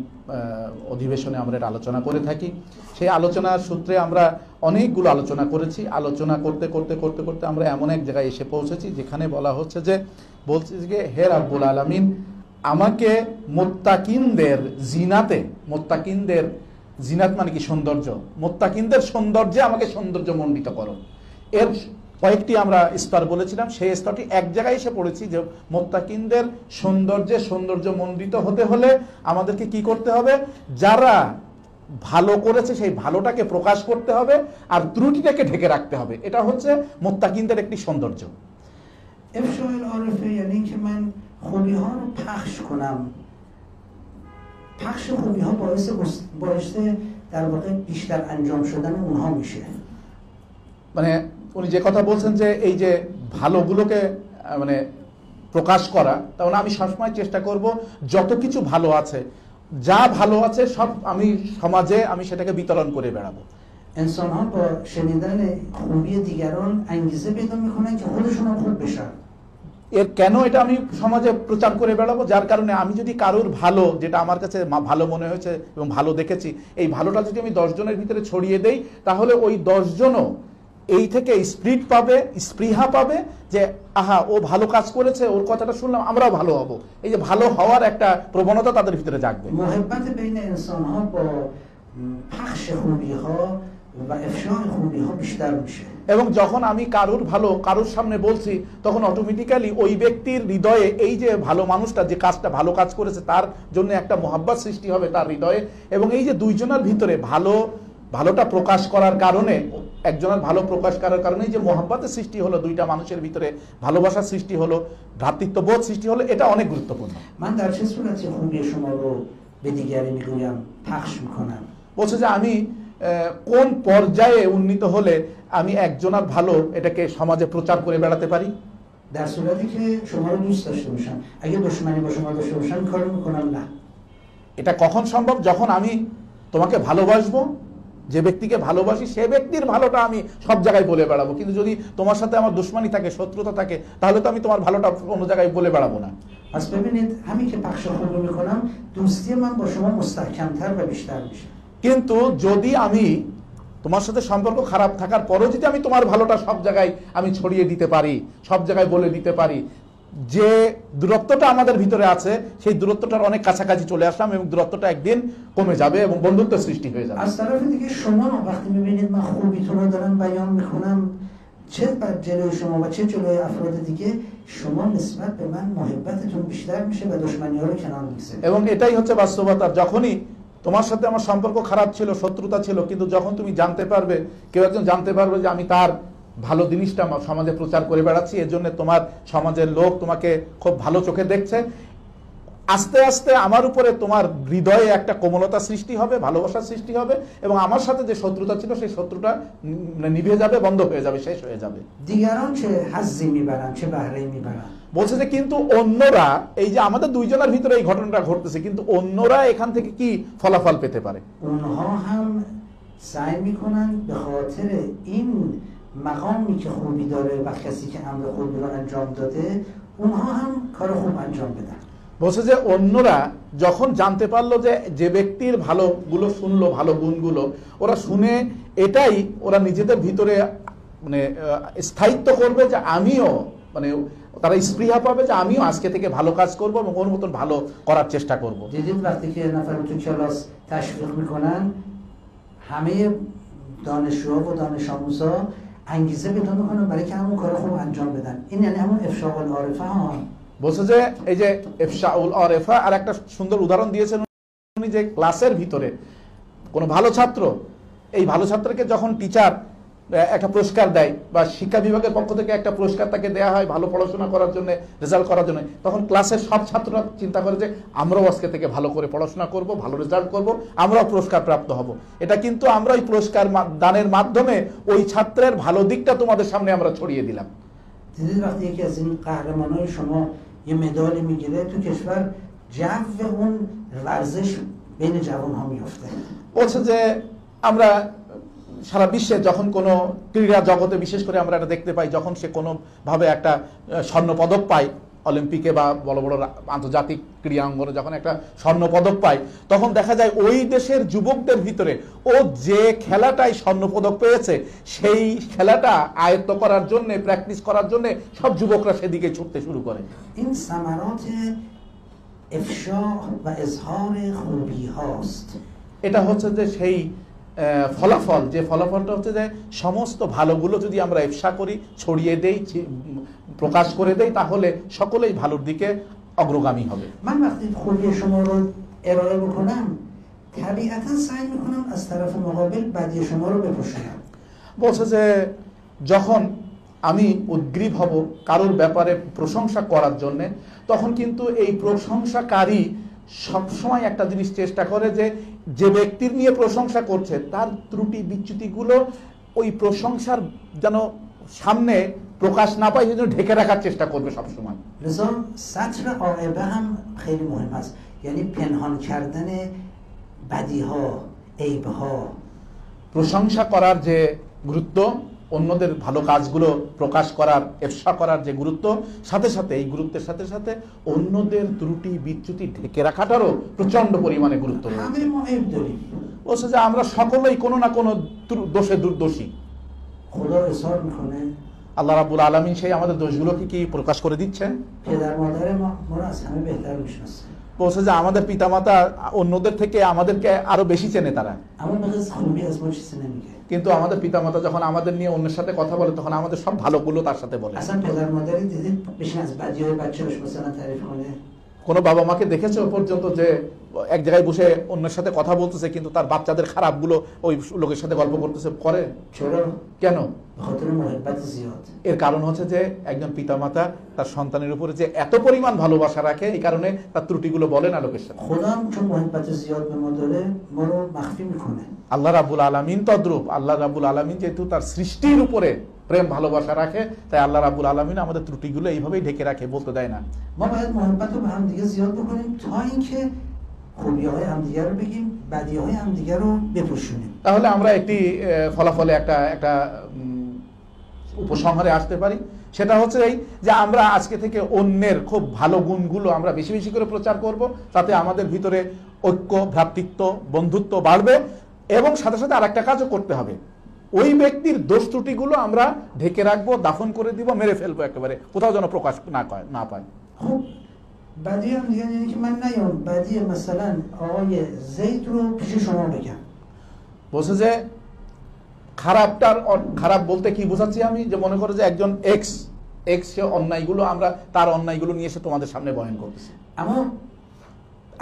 অধিবেশনে আমরা এটা আলোচনা করে থাকি। সেই আলোচনার সূত্রে আমরা অনেকগুলো আলোচনা করেছি। আলোচনা করতে করতে করতে করতে আমরা এমন এক জায়গায় এসে পৌঁছেছি যেখানে বলা হচ্ছে যে বলছে যে হে রাব্বুল আলামিন, আমাকে মুত্তাকিনদের জিনাতে, মুত্তাকিনদের জিনাত মানে কি? সৌন্দর্য। মুত্তাকিনদের সৌন্দর্যে আমাকে সৌন্দর্যমণ্ডিত করো। এর কয়েকটি আমরা স্তর বলেছিলাম, সেই স্তরটি এক জায়গায় এসে পড়েছি যে মুত্তাকিনদের সৌন্দর্যমণ্ডিত হতে হলে আমাদেরকে কি করতে হবে, যারা ভালো করেছে সেই ভালোটাকে প্রকাশ করতে হবে আর ত্রুটিটাকে ঢেকে রাখতে হবে। এটা হচ্ছে মুত্তাকিনদের একটি সৌন্দর্য। افشای العارفه یعنی که من خوبی ها رو پخش کنم. پخش خوبی ها باعث در واقع بیشتر انجام شدن اونها میشه. মানে উনি যে কথা বলছেন যে এই যে ভালোগুলোকে মানে প্রকাশ করা, তাহলে আমি সবসময় চেষ্টা করব যত কিছু ভালো আছে, যা ভালো আছে সব আমি সমাজে আমি সেটাকে বিতরণ করে বেড়াবো। انسان ها با شنیدن خوبی دیگران انگیزه پیدا میکنن که خودشون هم خوب بشن. এর কেন এটা আমি সমাজে প্রচার করে বেড়াবো, যার কারণে আমি যদি কারোর ভালো, যেটা আমার কাছে ভালো মনে হয়েছে এবং ভালো দেখেছি, এই ভালোটা যদি আমি 10 জনের ভিতরে ছড়িয়ে দেই, তাহলে ওই 10 জনও এই থেকে স্পিরিট পাবে, স্পৃহা পাবে যে আহা ও ভালো কাজ করেছে, ওর কথাটা শুনলাম, আমরাও ভালো হব। এই যে ভালো হওয়ার একটা প্রবণতা তাদের ভিতরে জাগবে। محبت بین انسان ها با پخش خوبی ها و افشای خوبی ها بیشتر میشه। এবং যখন আমি কারোর সামনে বলছি, তখন অটোমেটিক্যালি ওই ব্যক্তির হৃদয়ে এই যে ভালো মানুষটা যে কাজটা ভালো কাজ করেছে তার জন্য একটা মহাব্বত সৃষ্টি হবে তার হৃদয়ে। এবং এই যে দুইজনের ভিতরে ভালোটা প্রকাশ করার কারণে, একজনের ভালো প্রকাশ করার কারণে যে মহাব্বতের সৃষ্টি হলো, দুইটা মানুষের ভিতরে ভালোবাসার সৃষ্টি হলো, ভ্রাতৃত্ববোধ সৃষ্টি হলো, এটা অনেক গুরুত্বপূর্ণ। من در چه صورتی خوبی شما رو به دیگری میگویم پخش میکنم؟ বলছে যে আমি কোন পর্যায়ে উন্নীত হলে আমি একজনের ভালো এটাকে সমাজে প্রচার করে বেড়াতে পারি? در صورتی که شما رو دوست داشته باشم. اگه دشمنی با شما داشته باشم کارو میکنم نه. এটা কখন সম্ভব? যখন আমি তোমাকে ভালোবাসবো, যে ব্যক্তিকে ভালোবাসি সে ব্যক্তির ভালোটা আমি সব জায়গায় বলে বেড়াবো। কিন্তু যদি তোমার সাথে আমার দুশ্মনী থাকে, শত্রুতা থাকে, তাহলে তো আমি তোমার ভালোটা অন্য জায়গায় বলে বেড়াবো না। پس ببینید همین که پخش خوب میکنم دوستی من با شما مستحکمتر و بیشتر میشه. কিন্তু যদি আমি তোমার সাথে সম্পর্ক খারাপ থাকার পরেও যদি আমি তোমার ভালোটা সব জায়গায় আমি ছড়িয়ে দিতে পারি, সব জায়গায় বলে দিতে পারি, যে দূরত্বটা আমাদের ভিতরে আছে সেই দূরত্বটার অনেক কাছাকাছি চলে আসলাম এবং দূরত্বটা একদিন কমে যাবে এবং বন্ধুত্ব সৃষ্টি হয়ে যাবে। از طرف دیگه شما وقتی میبینید من خوبیتون رو دارم بیان میکنم، چه بر جلوی شما و چه جلوی افراد دیگه، شما نسبت به من محبتتون بیشتر میشه و دشمنی‌ها رو کنار می‌گذارید। এবং এটাই হচ্ছে বাস্তবতা। যখনই তোমার সাথে আমার সম্পর্ক খারাপ ছিল, শত্রুতা ছিল, কিন্তু যখন তুমি জানতে পারবে, কেউ একজন জানতে পারবে যে আমি তার ভালো জিনিসটা সমাজে প্রচার করে বেড়াচ্ছি, এর জন্য তোমার সমাজের লোক তোমাকে খুব ভালো চোখে দেখছে, আস্তে আস্তে আমার উপরে তোমার হৃদয়ে একটা কোমলতা সৃষ্টি হবে, ভালোবাসার সৃষ্টি হবে এবং আমার সাথে যে শত্রুতা ছিল সেই শত্রুটা নিভে যাবে, বন্ধ হয়ে যাবে, শেষ হয়ে যাবে। دیگران چه حظی میبرن چه بهره‌ای میبرن؟ বলছে যে কিন্তু অন্যরা, এই যে আমাদের দুইজনের ভিতরে এই ঘটনাটা ঘটতেছে, কিন্তু অন্যরা এখান থেকে কি ফলাফল পেতে পারে? اونها هم سعی میکنن به خاطر این مقامی که خوبی داره و کسی که امر خوبی رو انجام داده، اونها هم کار خوب انجام بدن। বলছে যে অন্যরা যখন জানতে পারলো যে যে ব্যক্তির ভালোগুলো শুনলো, ভালো গুণগুলো ওরা শুনে, এটাই ওরা নিজেদের ভিতরে মানে স্থায়িত্ব করবে যে আমিও, মানে তারা স্পৃহা পাবে যে আমিও আজকে থেকে ভালো কাজ করব এবং ওর মতন ভালো করার চেষ্টা করব। دیدید وقتی که نفر تو کلاس تشویق میکنن، همه دانشجوها و دانش آموزا انگیزه پیدا میکنن برای که همون کار خوب انجام بدن. این یعنی همون افشاء العارفه ها। বলছে যে এই যে ইফশাউল আরিফা, আর একটা সুন্দর উদাহরণ দিয়েছেন উনি, যে ক্লাসের ভিতরে কোনো ভালো ছাত্র, এই ভালো ছাত্রকে যখন টিচার একটা পুরস্কার দেয় বা শিক্ষা বিভাগের পক্ষ থেকে একটা পুরস্কার তাকে দেওয়া হয় ভালো পড়াশোনা করার জন্য, রেজাল্ট করার জন্য, তখন ক্লাসের সব ছাত্ররা চিন্তা করে যে আমরাও আজকে থেকে ভালো করে পড়াশোনা করব, ভালো রেজাল্ট করব, আমরাও পুরস্কার প্রাপ্ত হব। এটা কিন্তু আমরা ওই পুরস্কার দানের মাধ্যমে ওই ছাত্রের ভালো দিকটা তোমাদের সামনে আমরা ছড়িয়ে দিলাম। دیدید وقتی یکی از این قهرمانای شما یه مدالی میگیره، تو کشور جو اون ورزش بین جوان‌ها میفته। বলছে যে আমরা সারা বিশ্বে যখন কোনো ক্রীড়া জগতে বিশেষ করে আমরা এটা দেখতে পাই, যখন সে কোনোভাবে একটা স্বর্ণপদক পায় অলিম্পিকে বা বড় বড় আন্তর্জাতিক ক্রীড়াঙ্গনে, যখন একটা স্বর্ণপদক পায়, তখন দেখা যায় ওই দেশের যুবকদের ভিতরে ও যে খেলাটাই স্বর্ণপদক পেয়েছে সেই খেলাটা আয়ত্ত করার জন্য, প্র্যাকটিস করার জন্য সব যুবকরা সেদিকে ছুটতে শুরু করে। این ثمرات افشاء و اظهار خوبی هاست। এটা হচ্ছে যে সেই ফলাফল, যে ফলাফলটা হচ্ছে যে সমস্ত ভালোগুলো যদি আমরা ইফশা করি, ছড়িয়ে দেই, প্রকাশ করে দেই, তাহলে সকলেই ভালোর দিকে অগ্রগামী হবে। من وقتی خوبی شما رو ارائه بکنم طبیعتا سعی میکنم از طرف مقابل بدی شما رو بپوشونم. বলছে যে যখন আমি উদ্গ্রীব হব কারোর ব্যাপারে প্রশংসা করার জন্যে, তখন কিন্তু এই প্রশংসাকারী সবসময় একটা জিনিস চেষ্টা করে যে যে ব্যক্তির নিয়ে প্রশংসা করছে তার ত্রুটি বিচ্যুতিগুলো ওই প্রশংসার যেন সামনে প্রকাশ না পায়, সেজন্য ঢেকে রাখার চেষ্টা করবে সবসময়। لذا سطر عاقبه هم خیلی مهم است، یعنی پنهان کردن بدیها، عیبها. প্রশংসা করার যে গুরুত্ব, অন্যদের ভালো কাজগুলো প্রকাশ করার, ইফশা করার যে গুরুত্ব, সাথে সাথে এই গুরুত্বের সাথে সাথে অন্যদের ত্রুটি বিচ্যুতি ঢেকে রাখাটারও প্রচন্ড পরিমাণে গুরুত্ব রয়েছে। همه ما عیب داریم. বলছে যে আমরা সকলেই কোনো না কোনো দোষে দোষী। خدا اظهار میکنه আল্লাহ রাব্বুল আলামিন সেই আমাদের দোষগুলোকে কি প্রকাশ করে দিচ্ছেন? پدر مادر ما رو از همه بهتر میشناسه. বলছে যে আমাদের পিতামাতা অন্যদের থেকে আমাদেরকে আরো বেশি চেনে তারা, اما به قصد خوبی از ما چیزی نمیگه. কিন্তু আমাদের পিতামাতা যখন আমাদের নিয়ে অন্যের সাথে কথা বলে তখন আমাদের সব ভালোগুলো তার সাথে বলে। اصلا پدر مادری دیدید بشین از بدیهای بچه‌ش مثلا تعریف کنه؟ কোনো বাবা মাকে দেখেছো পর্যন্ত যে এক জায়গায় বসে অন্যের সাথে কথা বলতেছে কিন্তু তার বাচ্চাদের খারাপগুলো ওই লোকের সাথে গল্প করতেছে? করে। چرا؟ কেন? به خاطر محبت زیاد. এর কারণ হচ্ছে যে একজন পিতামাতা তার সন্তানের উপরে যে এত পরিমাণ ভালোবাসা রাখে, এই কারণে তার ত্রুটিগুলো বলে না লোকের সাথে। خدا هم چون محبت زیاد به ما داره ما رو مخفی میکنه. আল্লাহ রাব্বুল আলামিন তদ্রূপ, আল্লাহ রাব্বুল আলামিন যেহেতু তার সৃষ্টির উপরে প্রেম ভালোবাসা রাখে, তাই আল্লাহ রাব্বুল আলামিন আমাদের ত্রুটিগুলো এইভাবেই ঢেকে রাখে, বলতে দেয় না। ما باید محبت رو به هم دیگه زیاد بکنیم تا اینکه خوبی‌های همدیگه رو بگیم، بدی‌های همدیگه رو بپوشونیم. তাহলে আমরা একটি ফলাফলে একটা উপসংহারে আসতে পারি। সেটা হচ্ছে এই যে আমরা আজকে থেকে অন্যের খুব ভালো গুণগুলো আমরা বেশি বেশি করে প্রচার করব, তাতে আমাদের ভিতরে ঐক্য, ভ্রাতৃত্ব, বন্ধুত্ব বাড়বে। এবং সাথে সাথে আর একটা কাজও করতে হবে, ওই ব্যক্তির দোষ ত্রুটিগুলো আমরা ঢেকে রাখবো, দাফন করে দিব, মেরে ফেলবো, একেবারে কোথাও যেন প্রকাশ না পায়। خب بدی هم دیگه یعنی که من نیام بدی مثلا آقای زید رو پیش شما بگم. বলছে যে খারাপ বলতে কি বোঝাচ্ছি আমি, যে মনে করো যে একজন এক্স সে অন্যায়গুলো আমরা তার অন্যায়গুলো নিয়ে এসে তোমাদের সামনে বয়ান করতেছি। اما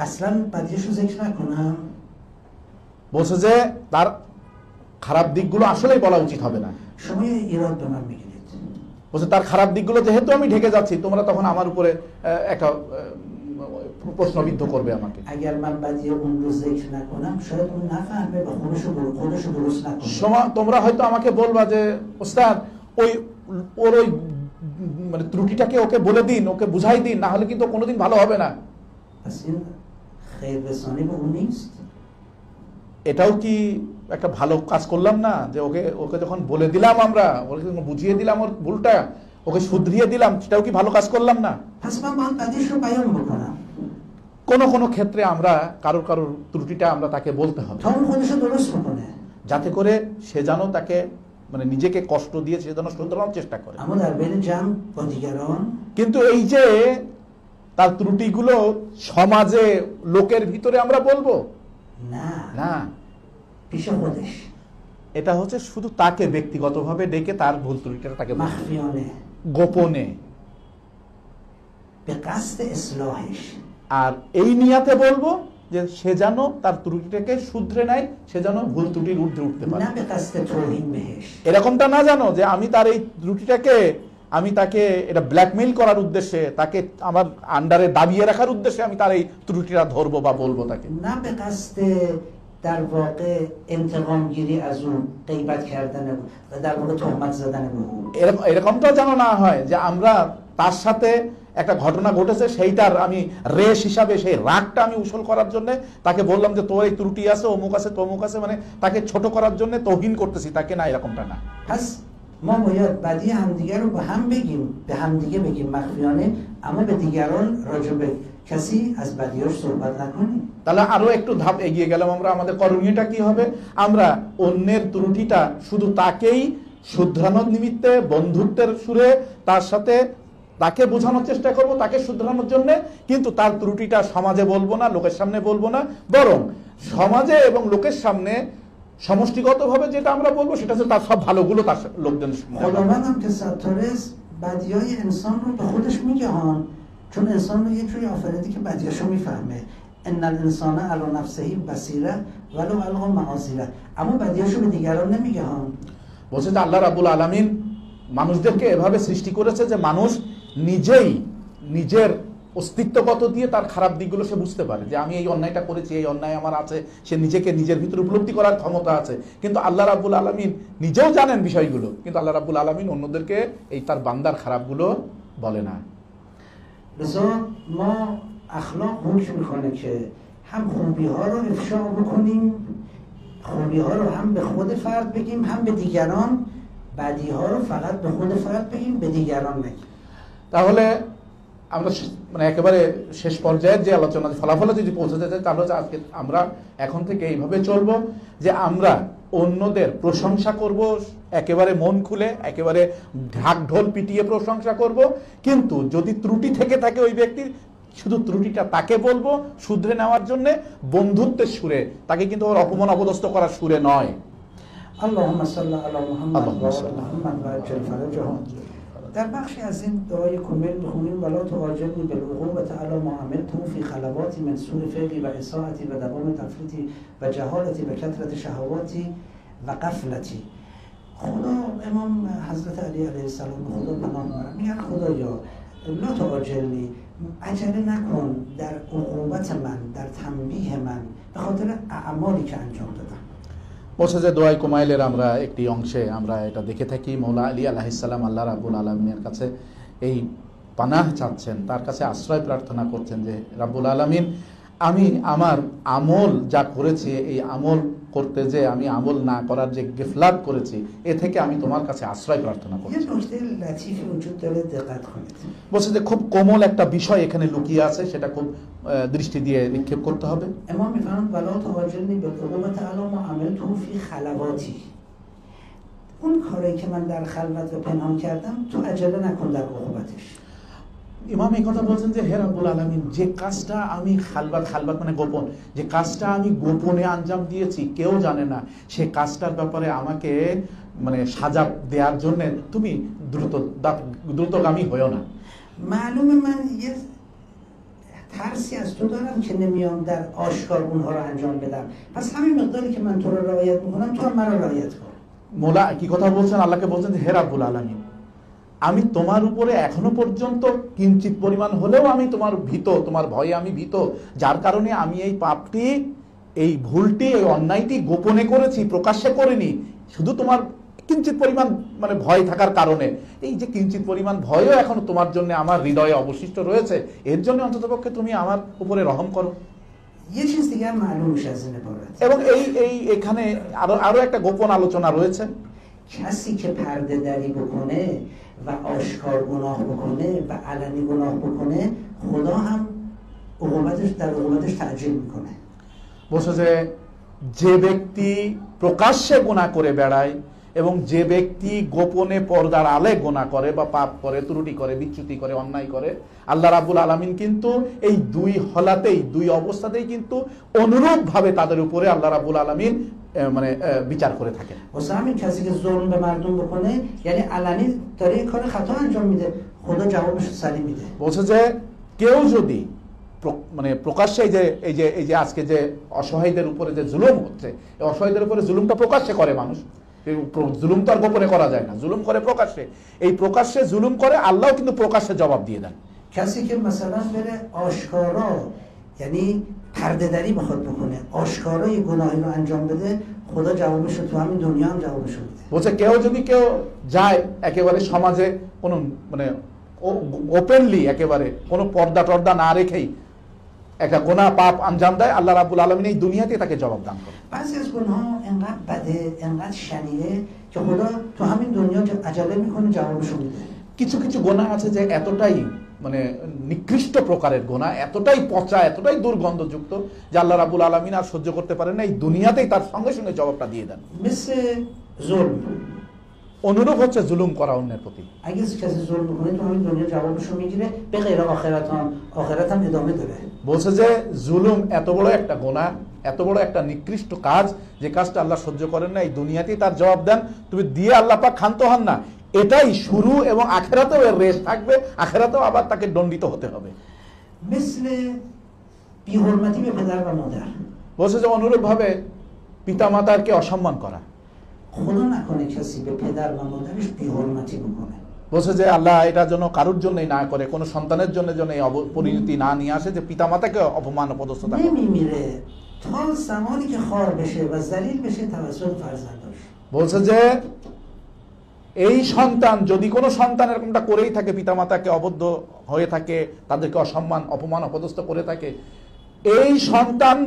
اصلا بدیش رو ذکر نکنم. বলছে যে তার খারাপ দিকগুলো আসলেই বলা উচিত হবে না। شما یه ایراد به من میگیرید. বলছে তার খারাপ দিকগুলো যেহেতু আমি ঢেকে যাচ্ছি, তোমরা তখন আমার উপরে একটা প্রশ্নবিদ্ধ করবে আমাকে। اگر من بدی اون رو ذکر نکنم شاید اون نفهمه و خودش رو درست نکنه. তোমরা হয়তো আমাকে বলবা যে ওস্তাদ ওর ওই মানে ত্রুটিটাকে ওকে বলে দিন, ওকে বুঝাই দিন, না হলে কিন্তু কোনোদিন ভালো হবে না। پس این خیر رسانی به اون نیست. এটাও কি একটা ভালো কাজ করলাম না, যে ওকে যখন বলে দিলাম, আমরা ওকে বুঝিয়ে দিলাম ওর ভুলটা, ওকে শুধরিয়ে দিলাম, সেটাও কি ভালো কাজ করলাম না? پس من باید بدیش رو بیان بکنم কোনো ক্ষেত্রে আমরা কারোর ত্রুটিটা আমরা তাকে বলতে হবে, تا اون خودش رو درست بکنه. যাতে করে সে যেন তাকে মানে নিজেকে কষ্ট দিয়ে সে যেন শুধরানোর চেষ্টা করে। اما در بین جمع با دیگران কিন্তু এই যে তার ত্রুটিগুলো সমাজে লোকের ভিতরে আমরা বলবো نه না, پیش خودش এটা হচ্ছে শুধু তাকে ব্যক্তিগতভাবে ডেকে তার ভুল ত্রুটিটা তাকে مخفیانه গোপনে به قصد اصلاحش. আর এই নিয়াতে বলবো যে সে যেন তার ত্রুটিটাকে শুধরে নেয়, সে যেন ভুল ত্রুটির ঊর্ধ্বে উঠতে পারে। نه به قصد توهین بهش. এরকমটা না জানো যে আমি তার এই ত্রুটিটাকে আমি তাকে এটা ব্ল্যাকমেইল করার উদ্দেশ্যে, তাকে আমার আন্ডারে দাবিয়ে রাখার উদ্দেশ্যে আমি তার এই ত্রুটিটা ধরবো বা বলবো তাকে। نه به قصد در واقع انتقام گیری از اون، غیبت کردن و در واقع تهمت زدن به اون. এরকমটা যেন না হয় যে আমরা তার সাথে একটা ঘটনা ঘটেছে সেইটার আমি রেশ হিসাবে সেই রাগটা আমি উসুল করার জন্য তাকে বললাম যে তোর এই ত্রুটি আছে, অমুক আছে, তমুক আছে, মানে তাকে ছোট করার জন্য তৌহিন করতেছি তাকে, না, এরকমটা না। پس ما باید بدی همدیگه رو به هم بگیم، به همدیگه بگیم مخفیانه، اما به دیگران راجع به کسی از بدیاش صحبت نکنیم. তাহলে আরো একটু ধাপ এগিয়ে গেলাম আমরা। আমাদের করণীয়টা কি হবে? আমরা অন্যের ত্রুটিটা শুধু তাকেই শুধরানোর নিমিত্তে বন্ধুত্বের সুরে তার সাথে তাকে বোঝানোর চেষ্টা করব, তাকে শুধরানোর জন্য, কিন্তু তার ত্রুটিটা সমাজে বলবো না, লোকের সামনে বলবো না, বরং সমাজে এবং লোকের সামনে সমষ্টিগতভাবে যেটা আমরা বলবো সেটা হচ্ছে তার সব ভালোগুলো তার লোকজন خداوند هم که ستارست بدیهای انسان رو به خودش میگه ها، چون انسان رو یه جوری آفریده که بدیاشو میفهمه. ان الانسان علی نفسه بصیره ولو القا معاذیره، اما بدیاشو به دیگران نمیگه ها. বলছে যে আল্লাহ রাব্বুল আলামিন মানুষদেরকে এভাবে সৃষ্টি করেছে যে মানুষ নিজেই নিজের অস্তিত্বগত দিয়ে তার খারাপ দিকগুলো সে বুঝতে পারে, যে আমি এই অন্যায়টা করেছি, এই অন্যায় আমার আছে, সে নিজেকে নিজের ভিতরে উপলব্ধি করার ক্ষমতা আছে। কিন্তু আল্লাহ রাব্বুল আলামিন নিজেও জানেন বিষয়গুলো, কিন্তু আল্লাহ রাব্বুল আলামিন অন্যদেরকে এই তার বান্দার খারাপগুলো বলে না। لذا ما اخلاق حکم میکنه که هم خوبی ها رو افشا بکنیم، خوبی ها رو هم به خود فرد بگیم هم به دیگران، بدی ها رو فقط به خود فرد بگیم به دیگران نگیم। তাহলে আমরা মানে একেবারে শেষ পর্যায়ের যে আলোচনা ফলাফলে যদি পৌঁছাতে চাই তাহলে হচ্ছে আজকে আমরা এখন থেকে এইভাবে চলবো যে আমরা অন্যদের প্রশংসা করব একেবারে মন খুলে, একেবারে ঢাক ঢোল পিটিয়ে প্রশংসা করব, কিন্তু যদি ত্রুটি থেকে থাকে ওই ব্যক্তির শুধু ত্রুটিটা তাকে বলবো শুধরে নেওয়ার জন্য, বন্ধুত্বের সুরে, তাকে কিন্তু ওর অপমান অপদস্থ করার সুরে নয়। اللهم صل علی محمد و آل محمد و عجل فرجهم. در بخشی از این دعای کمیل بخونیم ولا تعاجلنی بالعقوبة علی ما عملته فی خلواتی من سوء فعلی و اساءتی و دوام تفریطی و جهالتی و کثرت شهواتی و غفلتی. خدا امام حضرت علی علیه السلام به خدا پناه میبرن، میگن خدایا لا تعاجلنی، عجله نکن در عقوبت من، در تنبیه من به خاطر اعمالی که انجام دادم. বলছে যে দোয়াই কুমাইলের আমরা একটি অংশে আমরা এটা দেখে থাকি, মৌলা আলী আলাইহিস সালাম আল্লাহ রাব্বুল আলামিনের কাছে এই পানাহ চাচ্ছেন, তার কাছে আশ্রয় প্রার্থনা করছেন যে রাব্বুল আলামিন আমি আমার আমল যা করেছি এই আমল করতে যে আমি আমল না করার যে গিফলাত করেছি এ থেকে আমি তোমার কাছে আশ্রয় প্রার্থনা করছি। یه نکته لطیفی وجود داره دقت کنید. বলছে যে খুব কোমল একটা বিষয় এখানে লুকিয়ে আছে, সেটা খুব দৃষ্টি দিয়ে নিক্ষেপ করতে হবে। امام میفرماند ولا تعاجلنی بالعقوبة علی ما عملته فی خلواتی. اون کاری که من در خلوت و پنهان کردم تو عجله نکن در عقوبتش. ইমাম এই কথা বলছেন যে হে রাব্বুল আলামিন যে কাজটা আমি খালবাত মানে গোপন, যে কাজটা আমি গোপনে আঞ্জাম দিয়েছি কেউ জানে না, সে কাজটার ব্যাপারে আমাকে মানে সাজা দেওয়ার জন্য তুমি দ্রুতগামী হয়েও না। معلومه من یه ترسی از تو دارم که نمیام در آشکار اونها رو انجام بدم، پس همین مقداری که من تو رو رعایت میکنم تو هم من رو رعایت کن. মোলা কি কথা বলছেন, আল্লাহকে বলছেন যে হে রাব্বুল আলামিন আমি তোমার উপরে এখনো পর্যন্ত কিঞ্চিত পরিমাণ হলেও আমি তোমার ভীত, তোমার ভয়ে আমি ভীত, যার কারণে আমি এই পাপটি, এই ভুলটি, এই অন্যায়টি গোপনে করেছি, প্রকাশ্যে করিনি, শুধু তোমার কিঞ্চিত পরিমাণ মানে ভয় থাকার কারণে। এই যে কিঞ্চিত পরিমাণ ভয়ও এখনো তোমার জন্য আমার হৃদয়ে অবশিষ্ট রয়েছে, এর জন্য অন্ততপক্ষে তুমি আমার উপরে রহম করো। یه چیز دیگر معلوم میشه از این عبارت. এবং এখানে আরো একটা গোপন আলোচনা রয়েছে। کسی که پرده دری بکنه و آشکار گناه بکنه و علنی گناه بکنه خدا هم عقوبتش در عقوبتش تعجیل میکنه. বলছে যে যে ব্যক্তি প্রকাশ্যে গুনাহ করে বেড়ায় এবং যে ব্যক্তি গোপনে পর্দার আলে গুনাহ করে বা পাপ করে, ত্রুটি করে, বিচ্যুতি করে, অন্যায় করে, আল্লাহ রাব্বুল আলামিন কিন্তু এই দুই হলাতেই, দুই অবস্থাতেই কিন্তু অনুরূপভাবে তাদের উপরে আল্লাহ রাব্বুল আলামিন মানে বিচার করে থাকেন। واسه همین کسی که ظلم به مردم بکنه یعنی علنی داره یه کار خطا انجام میده خدا جوابش رو سریع میده. বলছে যে কেউ যদি মানে প্রকাশ্যে এই যে আজকে যে অসহায়দের উপরে যে জুলুম হচ্ছে, এই অসহায়দের উপরে জুলুমটা প্রকাশ্যে করে মানুষ, জুলুম তো আর গোপনে করা যায় না, জুলুম করে প্রকাশ্যে, এই প্রকাশ্যে জুলুম করে আল্লাহ কিন্তু প্রকাশ্যে জবাব দিয়ে দেন। کسی که مثلا بره آشکارا یعنی پرده دری بخواد بکنه، آشکارا یه گناهی رو انجام بده خدا جوابش رو تو همین دنیا هم جوابش رو میده. বলছে কেউ যদি যায় একেবারে সমাজে কোনো মানে ওপেনলি একেবারে কোনো পর্দা টর্দা না রেখেই একটা গুনাহ পাপ আঞ্জাম দেয়, আল্লাহ রাব্বুল আলামিন এই দুনিয়াতে তাকে জবাব দান করে। بعضی از گناها انقدر بده انقدر شنیعه که خدا تو همین دنیا عجله میکنه جوابش رو میده. কিছু কিছু গুনাহ আছে যে এতটাই মানে নিকৃষ্ট প্রকারের গুনাহ, এতটাই পচা, এতটাই দুর্গন্ধযুক্ত যে আল্লাহ রাব্বুল আলামিন আর সহ্য করতে পারেন না, এই দুনিয়াতেই তার সঙ্গে সঙ্গে জবাবটা দিয়ে দেন। مثل ظلم. অনুরূপ হচ্ছে জুলুম করা অন্যের প্রতি। اگه کسی ظلم بکنه تو همین دنیا جوابش رو میگیره به غیر آخرت هم ادامه داره. বলছে যে জুলুম এত বড় একটা গুনাহ এত বড় একটা নিকৃষ্ট কাজ, যে কাজটা আল্লাহ সহ্য করেন না, এই দুনিয়াতেই তার জবাব দেন, তুমি দিয়ে আল্লাহ পাক ক্ষান্ত হন না, এটাই শুরু, এবং আখেরাতেও এর রেশ থাকবে, আখেরাতেও আবার তাকে দণ্ডিত হতে হবে। مثل بی‌حرمتی به پدر و مادر. বলছে যে অনুরূপ ভাবে পিতামাতাকে অসম্মান করা। خدا نکنه کسی به پدر و مادرش بی‌حرمتی بکنه. বলছে যে আল্লাহ এটার জন্য কারোর জন্যই না করে, কোনো সন্তানের জন্য যেন এই পরিণতি না নিয়ে আসে যে পিতামাতাকে অপমান অপদস্থতা করে। نمیمیره تا زمانی که خوار بشه و ذلیل بشه توسط فرزندش. বলছে যে এই সন্তান, যদি কোনো সন্তান এরকমটা করেই থাকে, পিতামাতাকে অবদ্ধ হয়ে থাকে, তাদেরকে অসম্মান অপমান অপদস্থ করে থাকে, এই সন্তান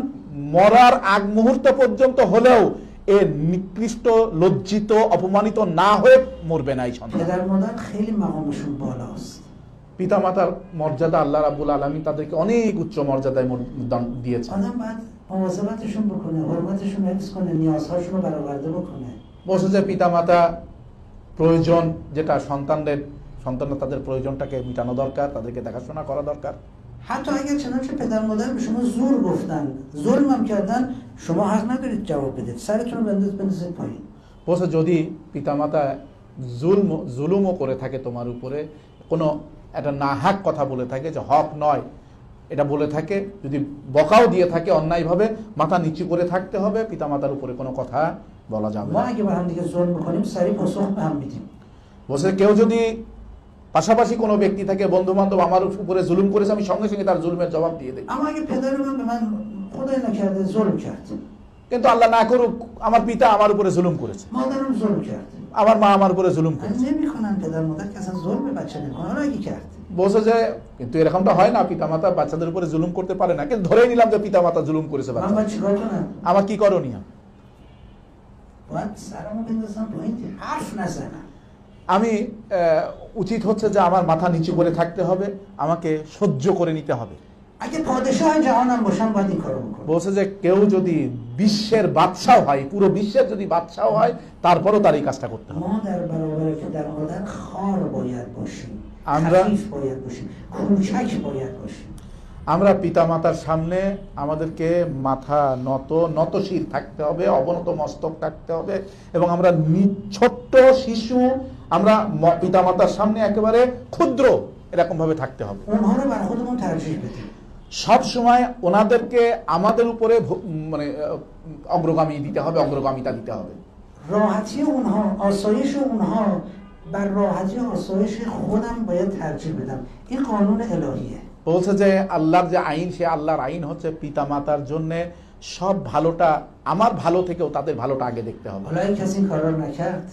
মরার আগ মুহূর্ত পর্যন্ত হলেও এ নিকৃষ্ট, লজ্জিত, অপমানিত না হয়ে মরবে না এই সন্তান। پدر مادر خیلی مقامشون بالاست. পিতামাতার মর্যাদা আল্লাহ রাব্বুল আলামিন তাদেরকে অনেক উচ্চ মর্যাদায় দিয়েছেন। آدم باید مواظبتشون بکنه، حرمتشون حفظ کنه، نیازهاشون رو برآورده بکنه. বলছে যে পিতামাতা প্রয়োজন, যেটা সন্তানরা তাদের প্রয়োজনটাকে মেটানো দরকার, তাদেরকে দেখাশোনা করা দরকার। حتی اگر چنانچه پدر مادر به شما زور گفتن، ظلم هم کردن، شما حق ندارید جواب بدید، سرتون رو بندازید پایین. বলছে যদি পিতামাতা জুলুমও করে থাকে তোমার উপরে, কোনো একটা নাহাক কথা বলে থাকে, যে হক নয় এটা বলে থাকে, যদি বকাও দিয়ে থাকে অন্যায়ভাবে, মাথা নিচু করে থাকতে হবে, পিতামাতার উপরে কোনো কথা বলা যাবে ما না। اگه به هم دیگه ظلم بکنیم سریع پاسخ به هم میدیم. বলছে কেউ যদি পাশাপাশি কোনো ব্যক্তি থাকে, বন্ধু বান্ধব আমার উপরে জুলুম করেছে, আমি সঙ্গে সঙ্গে তার জুলুমের জবাব দিয়ে দিই। اما اگه پدر من به من خدای نکرده ظلم کرد، কিন্তু আল্লাহ না করুক আমার পিতা আমার উপরে জুলুম করেছে, مادرم ظلم کرد، আমার মা আমার উপরে জুলুম করেছে। نمیکنن پدر مادر که اصلا ظلم به بچه نمیکنه. حالا اگه کرد বলছে যে কিন্তু এরকمটা হয় না, পিতামাতা বাচ্চাদের উপরে জুলুম করতে পারে না, কিন্তু ধরেই নিলাম যে পিতামাতা জুলুম করেছে من বাচ্চা, باید چیکار کنم؟ আমার কি করণীয়? باید سرمو بندازم پایین، حرف نزنم. আমি উচিত হচ্ছে যে আমার মাথা নিচু করে থাকতে হবে, আমাকে সহ্য করে নিতে হবে। اگه پادشاه جهانم باشم باید این کارو بکنم. বলছে যে কেউ যদি বিশ্বের বাদশাহ হয়, পুরো বিশ্বের যদি বাদশাহ হয়, তারপরও তার এই কাজটা করতে হবে। ما در برابر پدر مادر خار باید باشیم، আমরা- خفیف باید باشیم، کوچک باید باشیم. আমরা পিতামাতার সামনে আমাদেরকে মাথা নতশির থাকতে হবে, অবনত মস্তক থাকতে হবে, এবং আমরা ছোট্ট শিশু, আমরা পিতামাতার সামনে একেবারে ক্ষুদ্র এরকম ভাবে থাকতে হবে। اونها رو بر خودمون ترجیح بدیم. সব সময় ওনাদেরকে আমাদের উপরে মানে অগ্রগামী দিতে হবে, অগ্রগামিতা দিতে হবে। راحتی اونها، آسایش اونها بر راحتی و آسایش خودم باید ترجیح بدم. این قانون الهیه. বলছে যে আল্লাহর যে আইন, সে আল্লাহর আইন হচ্ছে পিতামাতার জন্য সব ভালোটা, আমার ভালো থেকেও তাদের ভালোটা আগে দেখতে হবে। حالا اگه کسی این کارا رو نکرد،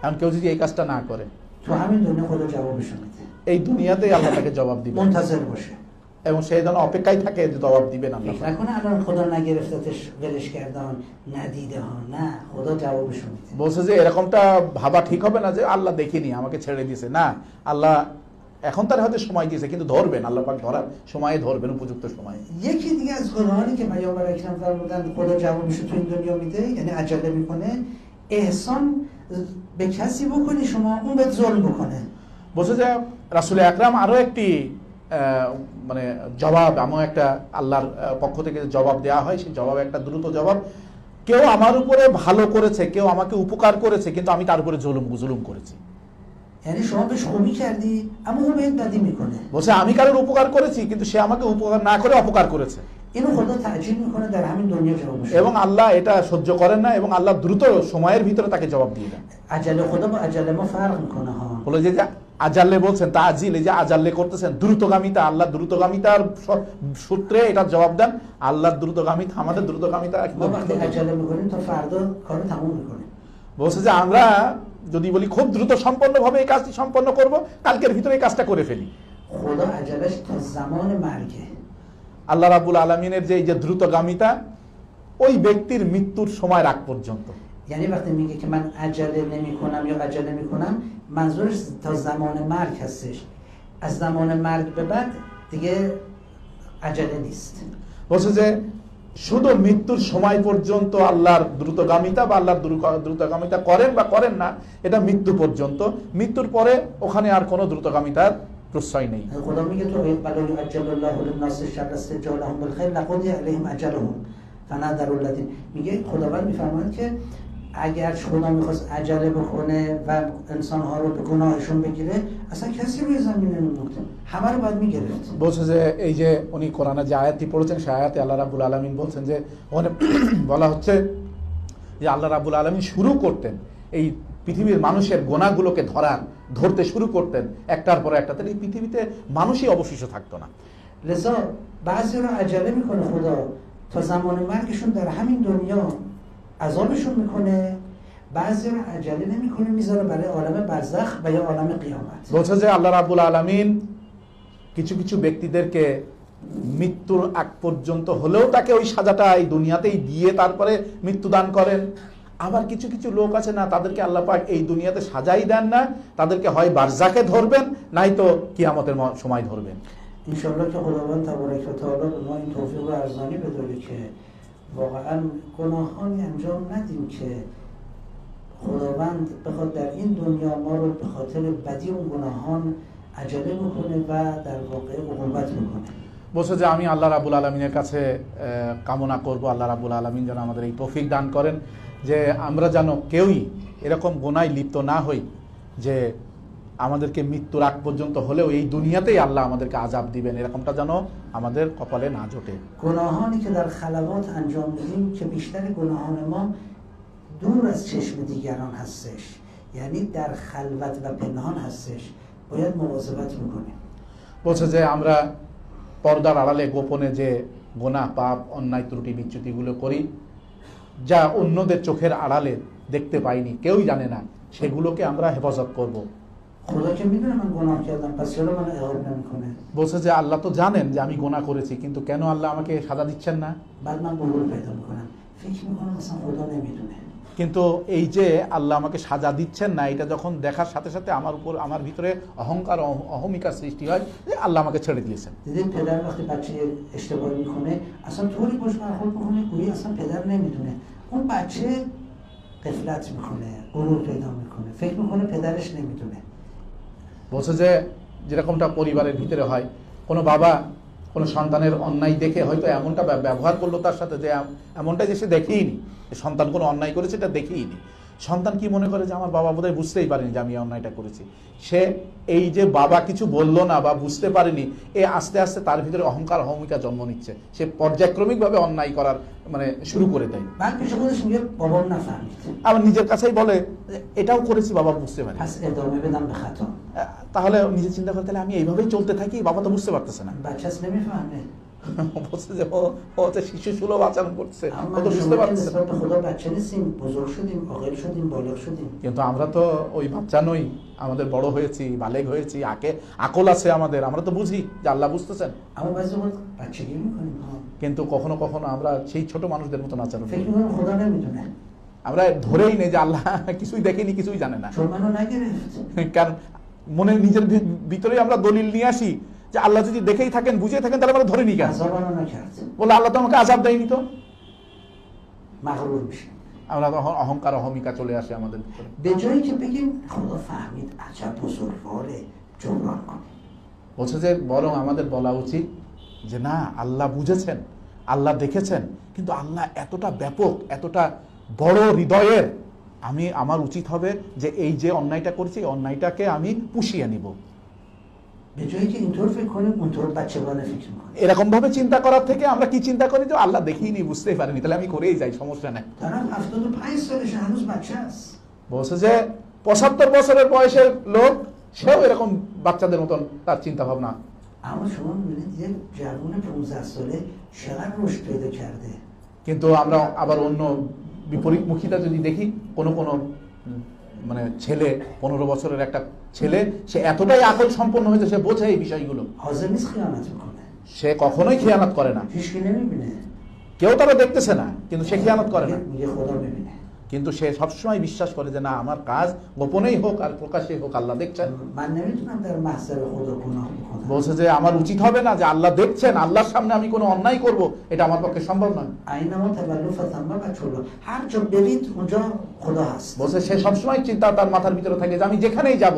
এখন কেউ যদি এই কাজটা না করে, تو همین دنیا خدا جوابشو میده. এই দুনিয়াতেই আল্লাহ তাকে জবাব দিবে, منتظر باشه. এবং সেই জন্য অপেক্ষায় থাকে যে জবাব দিবেন আল্লাহ। فکر نکنه الان خدا نگرفتتش ولش کردن ندیده ها، نه، خدا جوابشو میده. বলছে যে এরকমটা ভাবা ঠিক হবে না যে আল্লাহ দেখিনি আমাকে ছেড়ে দিয়েছে, না, আল্লাহ এখন তার হয়তো সময় দিয়েছে, কিন্তু ধরবেন, আল্লাহ পাক ধরার সময়ে ধরবেন, উপযুক্ত সময়ে। یکی دیگه از گناهانی که پیامبر اکرم فرمودن خدا جوابشو تو این دنیا میده، یعنی عجله میکنه، احسان به کسی بکنی شما اون بهت ظلم بکنه. বলছে যে রাসূল আকরাম আরো একটি মানে জবাব, এমন একটা আল্লাহর পক্ষ থেকে জবাব দেওয়া হয়, সেই জবাব একটা দ্রুত জবাব। কেউ আমার উপরে ভালো করেছে, কেউ আমাকে উপকার করেছে, কিন্তু আমি তার উপরে জুলুম করেছি। یعنی شما بهش خوبی کردی اما اون بهت بدی میکنه. বলছে আমি কারোর উপকার করেছি, কিন্তু সে আমাকে উপকার না করে অপকার করেছে, اینو خدا تعجیل میکنه در همین دنیا جوابشو. এবং আল্লাহ এটা সহ্য করেন না, এবং আল্লাহ দ্রুত সময়ের ভিতরে তাকে জবাব দিয়ে দেন। عجله خدا با عجله ما فرق میکنه ها. বলে যে আজাল্লে বলছেন, তাজিল, এই যে আজাল্লে করতেছেন, দ্রুতগামিতা, আল্লাহ দ্রুতগামিতার সূত্রে এটা জবাব দেন। আল্লাহর দ্রুতগামিতা, আমাদের দ্রুতগামিতা ما وقتی عجله میکنیم تا فردا کارو تموم میکنیم. বলছে যে আমরা যদি বলি খুব দ্রুত সম্পন্ন ভাবে এই কাজটি সম্পন্ন করব, কালকের ভিতরে এই কাজটা করে ফেলি। خدا عجلش تا زمان مرگه. আল্লাহ রাব্বুল আলামিনের যে এই যে দ্রুতগামিতা, ওই ব্যক্তির মৃত্যুর সময় রাগ পর্যন্ত। یعنی وقتی میگه که من عجله نمیکنم یا عجله میکنم، منظورش تا زمان مرگ هستش. از زمان مرگ به بعد دیگه عجله نیست. বলছে যে শুধু মৃত্যুর সময় পর্যন্ত আল্লাহর দ্রুতগামিতা বা আল্লাহর দ্রুতগামিতা করেন বা করেন না, এটা মৃত্যু পর্যন্ত। মৃত্যুর পরে ওখানে আর কোনো দ্রুতগামিতার প্রশ্রয় নেই। خدا میگه تو بلا یعجل الله للناس الشر استعجالهم بالخير لقضي عليهم اجلهم فنذرالذین میگه خداوند میفرماید که اگر خدا میخواست عجله بکنه و انسانها رو به گناهشون بگیره اصلا کسی روی زمین نمیموند، همه رو باید میگرفت। বলছে যে এই যে উনি কোরআনে যে আয়াতটি পড়েছেন সেই আয়াতে আল্লাহ রাব্বুল আলামিন বলছেন যে ওখানে বলা হচ্ছে যে আল্লাহ রাব্বুল আলামিন শুরু করতেন এই পৃথিবীর মানুষের গুনাহগুলোকে ধরতে শুরু করতেন একটার পর একটা, তাহলে এই পৃথিবীতে মানুষই অবশিষ্ট থাকতো না। لذا بعضی رو عجله میکنه خدا تا زمان مرگشون در همین دنیا عذابشون میکنه، بعضی رو عجله نمیکنه میذاره برای عالم برزخ و یا عالم قیامت। বলছে যে আল্লাহ রাব্বুল আলামিন কিছু কিছু ব্যক্তিদেরকে মৃত্যুর আগ পর্যন্ত হলেও তাকে ওই সাজাটা এই দুনিয়াতেই দিয়ে তারপরে মৃত্যুদান করেন। আবার কিছু কিছু লোক আছে না, তাদেরকে আল্লাহ পাক এই দুনিয়াতে সাজাই দেন না, তাদেরকে হয় বারজাকে ধরবেন নাই তো কিয়ামতের সময় ধরবেন। انشالله که خداوند تبارک و تعالی به ما این توفیق و ارزانی بداره که واقعا گناهانی انجام ندیم که خداوند بخواد در این دنیا ما رو به خاطر بدی اون گناهان عجله بکنه و در واقع عقوبت بکنه। বলছে যে আমি আল্লাহ রাব্বুল আলামিনের কাছে কামনা করব আল্লাহ রাব্বুল আলামিন যেন আমাদের এই তৌফিক দান করেন যে আমরা যেন কেউই এরকম গুনাহে লিপ্ত না হই যে আমাদেরকে মৃত্যুর আগ পর্যন্ত হলেও এই দুনিয়াতেই আল্লাহ আমাদেরকে আযাব দিবেন, এরকমটা যেন আমাদের কপালে না জোটে। گناهانی که در خلوات انجام میدیم که بیشتر گناهان ما دور از چشم دیگران هستش، یعنی در خلوت و پنهان هستش، باید مواظبت بکنیم। বলছে যে আমরা পর্দার আড়ালে গোপনে যে গুনাহ পাপ অন্যায় ত্রুটি বিচ্যুতিগুলো করি যা অন্যদের চোখের আড়ালে দেখতে পাইনি, কেউই জানে না, সেগুলোকে আমরা হেফাজত করব। خدا که میدونه من گناه کردم پس چرا من عقاب نمیکنه؟ বলছে যে আল্লাহ তো জানেন যে আমি গুনাহ করেছি, কিন্তু কেন আল্লাহ আমাকে সাজা দিচ্ছেন না? بعد من غرور پیدا میکنم فکر میکنم مثلا خدا نمیدونه। কিন্তু এই যে আল্লাহ আমাকে সাজা দিচ্ছেন না, এটা যখন দেখার সাথে সাথে আমার ভিতরে অহংকার অহমিকার সৃষ্টি হয় যে আল্লাহ আমাকে ছেড়ে দিয়েছেন। دیدین پدر وقتی بچه اشتباهی میکنه اصلا طوری باش برخورد میکنه گویی اصلا پدر نمیدونه، اون بچه غفلت میکنه، غرور پیدا میکنه، فکر میکنه پدرش نمیدونه। বলছে যে যেরকমটা পরিবারের ভিতরে হয়, কোনো বাবা কোনো সন্তানের অন্যায় দেখে হয়তো এমনটা ব্যবহার করলো তার সাথে যে এমনটা যে সে দেখেইনি, সন্তান কোনো অন্যায় করেছে এটা দেখেইনি, সন্তান কি মনে করে যে আমার বাবা বোধহয় বুঝতেই পারেনি যে আমি অন্যায়টা করেছি। সে এই যে বাবা কিছু বললো না বা বুঝতে পারেনি, আস্তে আস্তে তার ভিতরে অহংকার অহমিকা জন্ম নিচ্ছে, সে পর্যায়ক্রমিকভাবে অন্যায় করার শুরু করে দেয়। بعد پیش خودش میگه بابام نفهمید، আবার নিজের কাছেই বলে এটাও করেছি বাবা বুঝতে পারে। پس ادامه بدم به خطا। তাহলে নিজে চিন্তা করে তাহলে আমি এইভাবেই চলতে থাকি, বাবা তো বুঝতে পারতেছে না। بچه‌س نمیفهمه، বলছে যে ও তো শিশু সুলভ আচরণ করছে, ও তো বুঝতে اما পারতেছে না। نسبت به خدا بچه نیستیم، بزرگ شدیم، عاقل شدیم، بالغ شدیم। কিন্তু আমরা তো ওই বাচ্চা নই, আমাদের বড় হয়েছি, বালেগ হয়েছি, আকল আছে আমাদের, আমরা তো বুঝি যে আল্লাহ বুঝতেছেন। اما بعضی وقت بچگی میکنیم، কিন্তু কখনো কখনো আমরা সেই ছোট মানুষদের মতো আচরণ فکر করি, میکنیم خدا نمیدونه، আমরা ধরেই নেই যে আল্লাহ কিছুই দেখেনি, কিছুই জানে না। چون منو نگرفت। কারণ মনে নিজের ভিতরেই আমরা দলিল নিয়ে আসি যে আল্লাহ যদি দেখেই থাকেন বুঝেই থাকেন তাহলে আমরা ধরে নিই কেন? عذاب منو نکرد، বলে আল্লাহ তো আমাকে আযাব দেয়নি, তো مغرور میشیم। আমরা তখন অহংকার অহমিকা চলে আসে আমাদের ভিতরে। به جایی که بگیم خدا فهمید عجب بزرگواره جبران کنیم। বলছে যে বরং আমাদের বলা উচিত যে না, আল্লাহ বুঝেছেন, আল্লাহ দেখেছেন, কিন্তু আল্লাহ এতটা ব্যাপক, এতটা বড় হৃদয়ের, আমার উচিত হবে যে এই যে অন্যায়টা করছি এই অন্যায়টাকে আমি পুষিয়ে নিব। به جایی که اینطور فکر کنیم اونطور بچگانه فکر میکنیم। এরকম ভাবে চিন্তা করার থেকে আমরা কি চিন্তা করি যে আল্লাহ দেখিনি, বুঝতেই পারেনি, তাহলে আমি করেই যাই, সমস্যা নেই। طرف 75 سالشه هنوز بچه است। বলছে যে 75 বছরের বয়সের লোক, সেও এরকম বাচ্চাদের মতন তার চিন্তা ভাবনা। اما شما میبینید یه جوان 15 ساله چقدر رشد پیدا کرده। কিন্তু আমরা আবার অন্য বিপরীতমুখীটা যদি দেখি, কোনো মানে ছেলে 15 বছরের একটা ছেলে, সে এতটাই আকল সম্পন্ন হয়েছে, সে বোঝে এই বিষয়গুলো, حاضر نیست خیانت بکنه، সে কখনোই খেয়ানত করে না, هیچکی نمیبینه، কেউ তারা দেখতেছে না, কিন্তু সে খেয়ানত করে না। میگه خدا میبینه। কিন্তু সে সবসময় বিশ্বাস করে যে না, আমার কাজ গোপনেই হোক আর প্রকাশ্যেই হোক আল্লাহ দেখছেন। من نمیتونم در محضر خدا گناه بکنم। বলছে যে আমার উচিত হবে না যে আল্লাহ দেখছেন, আল্লাহর সামনে আমি কোনো অন্যায় করব, এটা আমার পক্ষে সম্ভব নয়। اینما تولوا فتنوا بچه‌ها، هر جا برید اونجا خدا هست। বলছে সে সবসময় চিন্তা তার মাথার ভিতরে থাকে যে আমি যেখানেই যাব,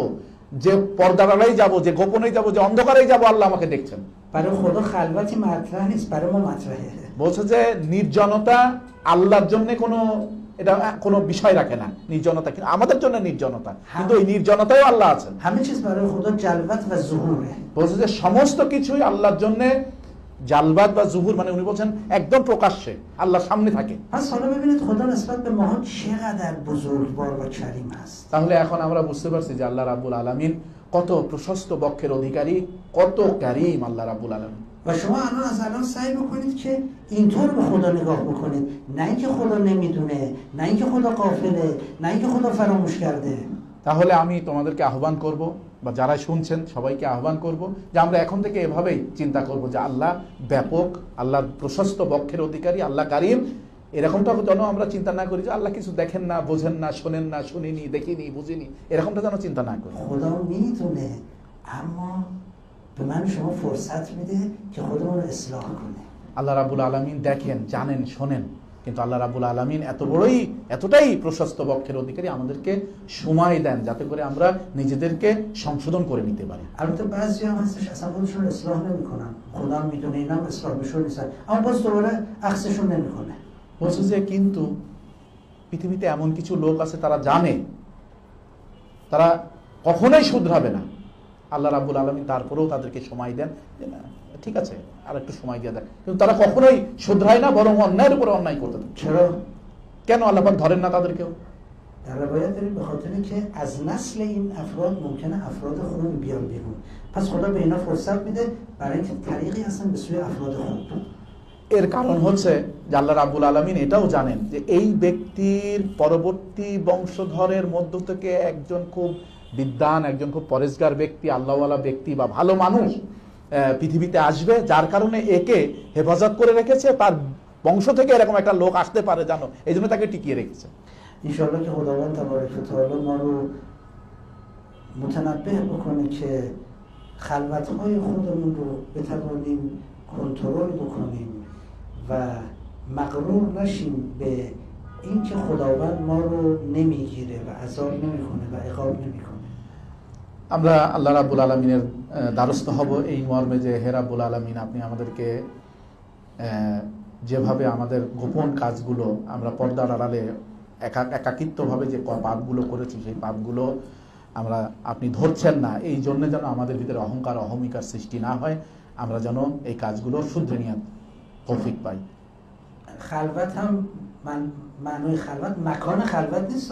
যে পর্দার আড়াই যাব, যে গোপনেই যাব, যে অন্ধকারেই যাব, আল্লাহ আমাকে দেখছেন। برای خدا خلوتی مطرح نیست، برای ما مطرحه. বলছে যে নির্জনতা আল্লাহর জন্য কোনো এটা কোনো বিষয় রাখে না নির্জনতা, কিন্তু আমাদের জন্য নির্জনতা, কিন্তু এই নির্জনতায় আল্লাহ আছেন। همه چیز برای خدا جلوت و ظهوره. বলছে যে সমস্ত কিছুই আল্লাহর জন্য জালবাত বা জুহুর, মানে উনি বলছেন একদম প্রকাশ্যে আল্লাহর সামনে থাকে। پس حالا ببینید خدا نسبت به ماها چقدر بزرگوار و کریم است. তাহলে এখন আমরা বুঝতে পারছি যে আল্লাহ রাব্বুল আলামিন কত প্রশস্ত বক্ষের অধিকারী, কত কারীম আল্লাহ রাব্বুল আলামিন। و شما الان سعی بکنید که اینطور به خدا نگاه بکنید، نه اینکه خدا نمیدونه، نه اینکه خدا غافله، نه اینکه خدا فراموش کرده. তাহলে আমি তোমাদেরকে আহ্বান করব, বা যারা শুনছেন সবাইকে আহ্বান করব যে আমরা এখন থেকে এভাবেই চিন্তা করব যে আল্লাহ ব্যাপক, আল্লাহর প্রশস্ত বক্ষের অধিকারী, আল্লাহ কারীম। এরকমটা যেন আমরা চিন্তা না করি যে আল্লাহ কিছু দেখেন না, বোঝেন না, শোনেন না, শুনিনি, দেখিনি, বুঝিনি, এরকমটা যেন চিন্তা না করি। خدا میدونه اما به من شما فرصت میده که خودمون رو اصلاح کنه. আল্লাহ রাব্বুল আলামিন দেখেন, জানেন, শোনেন, কিন্তু আল্লাহ রাব্বুল আলামিন এতটাই প্রশস্ত বক্ষের অধিকারী, আমাদেরকে সময় দেন যাতে করে আমরা নিজেদেরকে সংশোধন করে নিতে পারি। البته بعضی‌ها هستش اصلا خودشون رو اصلاح نمی‌کنن، خدا میدونه اینا اصلاح بشون نیستن، اما باز دوباره عکسشون نمی‌کنه. বলছে যে কিন্তু পৃথিবীতে এমন কিছু লোক আছে তারা জানে তারা কখনোই শুধরাবে না, আল্লাহ রাব্বুল আলামিন তারপরেও তাদেরকে সময় দেন যে না ঠিক আছে আর একটু সময় দিয়ে দেন, কিন্তু তারা কখনোই শুধরায় না, বরং অন্যায়ের উপরে অন্যায় করতে থাকে। چرا؟ কেন আল্লাহ পাক ধরেন না তাদেরকেও? در روایت داریم به خاطر که از نسل این افراد ممکنه افراد خوب بیان بیرون، پس خدا به اینا فرصت میده برای اینکه طریقی هستن به سوی افراد خوب. এর কারণ হচ্ছে যে আল্লাহ রাব্বুল আলামিন এটাও জানেন যে এই ব্যক্তির পরবর্তী বংশধরের মধ্য থেকে একজন খুব বিদ্বান, একজন খুব পরেশগার ব্যক্তি, আল্লাহওয়ালা ব্যক্তি বা ভালো মানুষ পৃথিবীতে আসবে, যার কারণে একে হেফাজত করে রেখেছে, তার বংশ থেকে এরকম একটা লোক আসতে পারে জানো, এই জন্য তাকে টিকিয়ে রেখেছে। انشاءالله که خداوند تبارک و تعالی ما رو متنبه بکنه که خلوت‌های خودمون رو بتوانیم کنترل بکنیم و مغرور نشیم به اینکه خداوند ما رو نمیگیره و عذاب نمیکنه و عقاب نمیکنه. আমরা আল্লাহ রাব্বুল আলামিনের দ্বারস্থ হব এই মর্মে যে হে রাব্বুল আলামিন, আপনি আমাদেরকে যেভাবে আমাদের গোপন কাজগুলো আমরা পর্দার আড়ালে একাকিত্বভাবে যে পাপগুলো করেছি সেই পাপগুলো আপনি ধরছেন না, এই জন্য যেন আমাদের ভিতরে অহংকার অহমিকার সৃষ্টি না হয়, আমরা যেন এই কাজগুলো শুধরে নিয়ে তৌফিক পাই। خلوت هم معنای خلوت مکان خلوت نیست.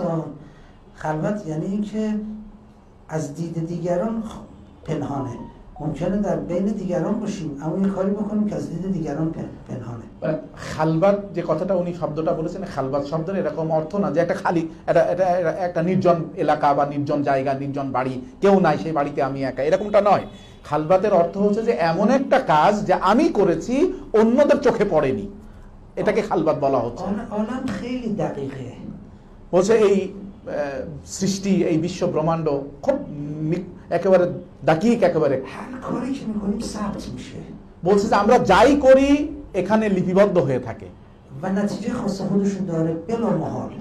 خلوت یعنی اینکه از دید دیگران پنهانه، ممکنه در بین دیگران باشیم اما یه کاری بکنیم که از دید دیگران پنهانه. খালবাত যে কথাটা উনি শব্দটা বলেছেন, খালবাত শব্দের এরকম অর্থ না যে একটা খালি একটা নির্জন এলাকা বা নির্জন জায়গা, নির্জন বাড়ি, কেউ নাই সেই বাড়িতে আমি একা, এরকমটা নয়। খালবাতের অর্থ হচ্ছে যে এমন একটা কাজ যে আমি করেছি অন্যদের চোখে পড়েনি, এটাকে খালবাত বলা হচ্ছে। عالم خیلی دقیقه. বলছে এই সৃষ্টি, এই বিশ্ব ব্রহ্মাণ্ড খুব একেবারে দাকিক, একেবারে هر کاری که می‌کنیم ثبت میشه. বলছে যে আমরা যাই করি এখানে লিপিবদ্ধ হয়ে থাকে و نتیجه خاص خودشو داره بلا محال.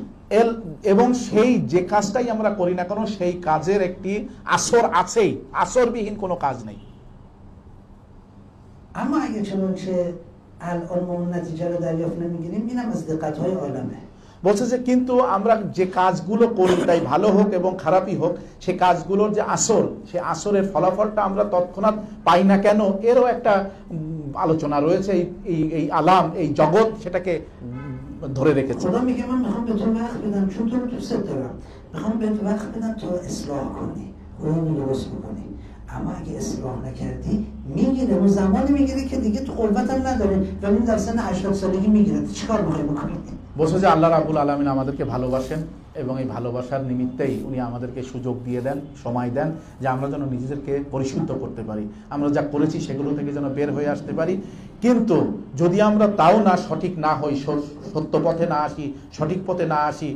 এবং সেই যে কাজটাই আমরা করি না কেন সেই কাজের একটি আসর আছেই, আসরবিহীন কোনো কাজ নেই। اما اگه چنانچه الان ما اون نتیجه رو دریافت نمیگیریم اینم از دقت‌های عالمه. বলছে যে কিন্তু আমরা যে কাজগুলো করি তাই ভালো হোক এবং খারাপই হোক, সে কাজগুলোর যে আসর, সে আসরের ফলাফলটা আমরা তৎক্ষণাৎ পাই না কেন, এরও একটা আলোচনা রয়েছে। এই আলাম, এই জগৎ সেটাকে ধরে রেখেছে। خدا میگه من میخوام به تو وقت بدم چون تو رو دوست دارم، میخوام بهت وقت بدم تا اصلاح کنی، خودت رو درست بکنی، اما اگه اصلاح نکردی میگیره، اون زمانی میگیره که دیگه تو قوت هم نداره و این در سن 80 سالگی میگیره. چیکار میخوای بکنی؟ বলছে যে আল্লাহ রাব্বুল আলামিন আমাদেরকে ভালোবাসেন এবং এই ভালোবাসার নিমিত্তেই উনি আমাদেরকে সুযোগ দিয়ে দেন, সময় দেন যে আমরা যেন নিজেদেরকে পরিশুদ্ধ করতে পারি, আমরা যা করেছি সেগুলো থেকে যেন বের হয়ে আসতে পারি। কিন্তু যদি আমরা তাও না সঠিক না হই, সত্য পথে না আসি, সঠিক পথে না আসি,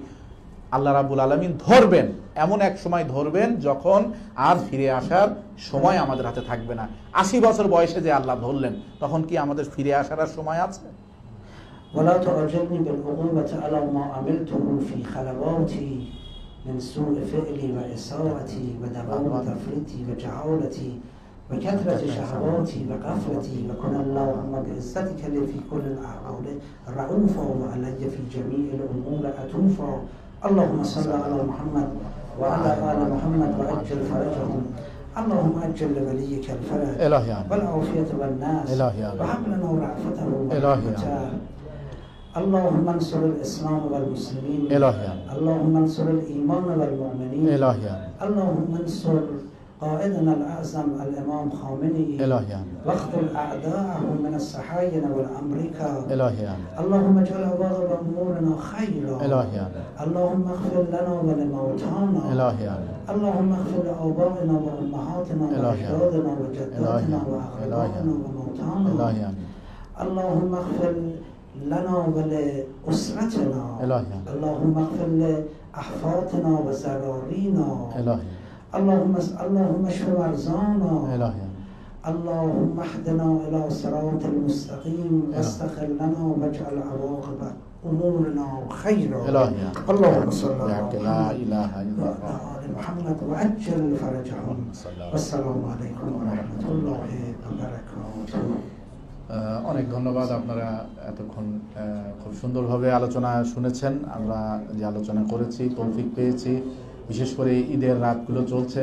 আল্লাহ রাব্বুল আলামিন ধরবেন, এমন এক সময় ধরবেন যখন আর ফিরে আসার সময় আমাদের হাতে থাকবে না। 80 বছর বয়সে যে আল্লাহ ধরলেন, তখন কি আমাদের ফিরে আসার আর সময় আছে? ولا تعجلني بالعقوبة على ما عملته في خلواتي من سوء فعلي وإساءتي ودوام تفريطي وجهالتي وكثرة شهواتي وغفلتي، وكن اللهم بعزتك لي في كل الأحوال رؤوفا وعلي في جميع الأمور عطوفا. اللهم صل على محمد وعلى آل محمد وعجل فرجهم. اللهم عجل لوليك الفرج إلهي آمين. والعافية والناس إلهي آمين. وهب لنا رأفته إلهي ورحمته. اللهم انصر الإسلام والمسلمين. إلهي آمين. اللهم انصر الإيمان والمؤمنين. إلهي آمين. اللهم انصر قائدنا الأعظم الإمام خامنئي. إلهي آمين. واقتل أعداءه من الصهاينة والأمريكا. إلهي آمين. اللهم اجعل عواقب أمورنا خيرا. إلهي آمين. اللهم اغفر لنا ولموتانا. إلهي آمين. اللهم اغفر لآبائنا وأمهاتنا إلهي آمين. وأجدادنا وجداتنا إلهي وأقربائنا آمين. وموتانا. إلهي آمين. اللهم اغفر لنا ولأسرتنا. إلهي آمين. اللهم اغفر لأحفادنا وزرارينا. إلهي اللهم اشف مرضانا. إلهي آمين. اللهم اهدنا إلى صراط المستقيم واستغفر لنا واجعل عواقب أمورنا خيرا. إلهي اللهم صل يا على لا إله إلا وعلى الله. آل محمد وعجل فرجهم. والسلام عليكم ورحمة الله وبركاته. অনেক ধন্যবাদ। আপনারা এতক্ষণ খুব সুন্দরভাবে আলোচনা শুনেছেন। আমরা যে আলোচনা করেছি তৌফিক পেয়েছি, বিশেষ করে ঈদের রাতগুলো চলছে।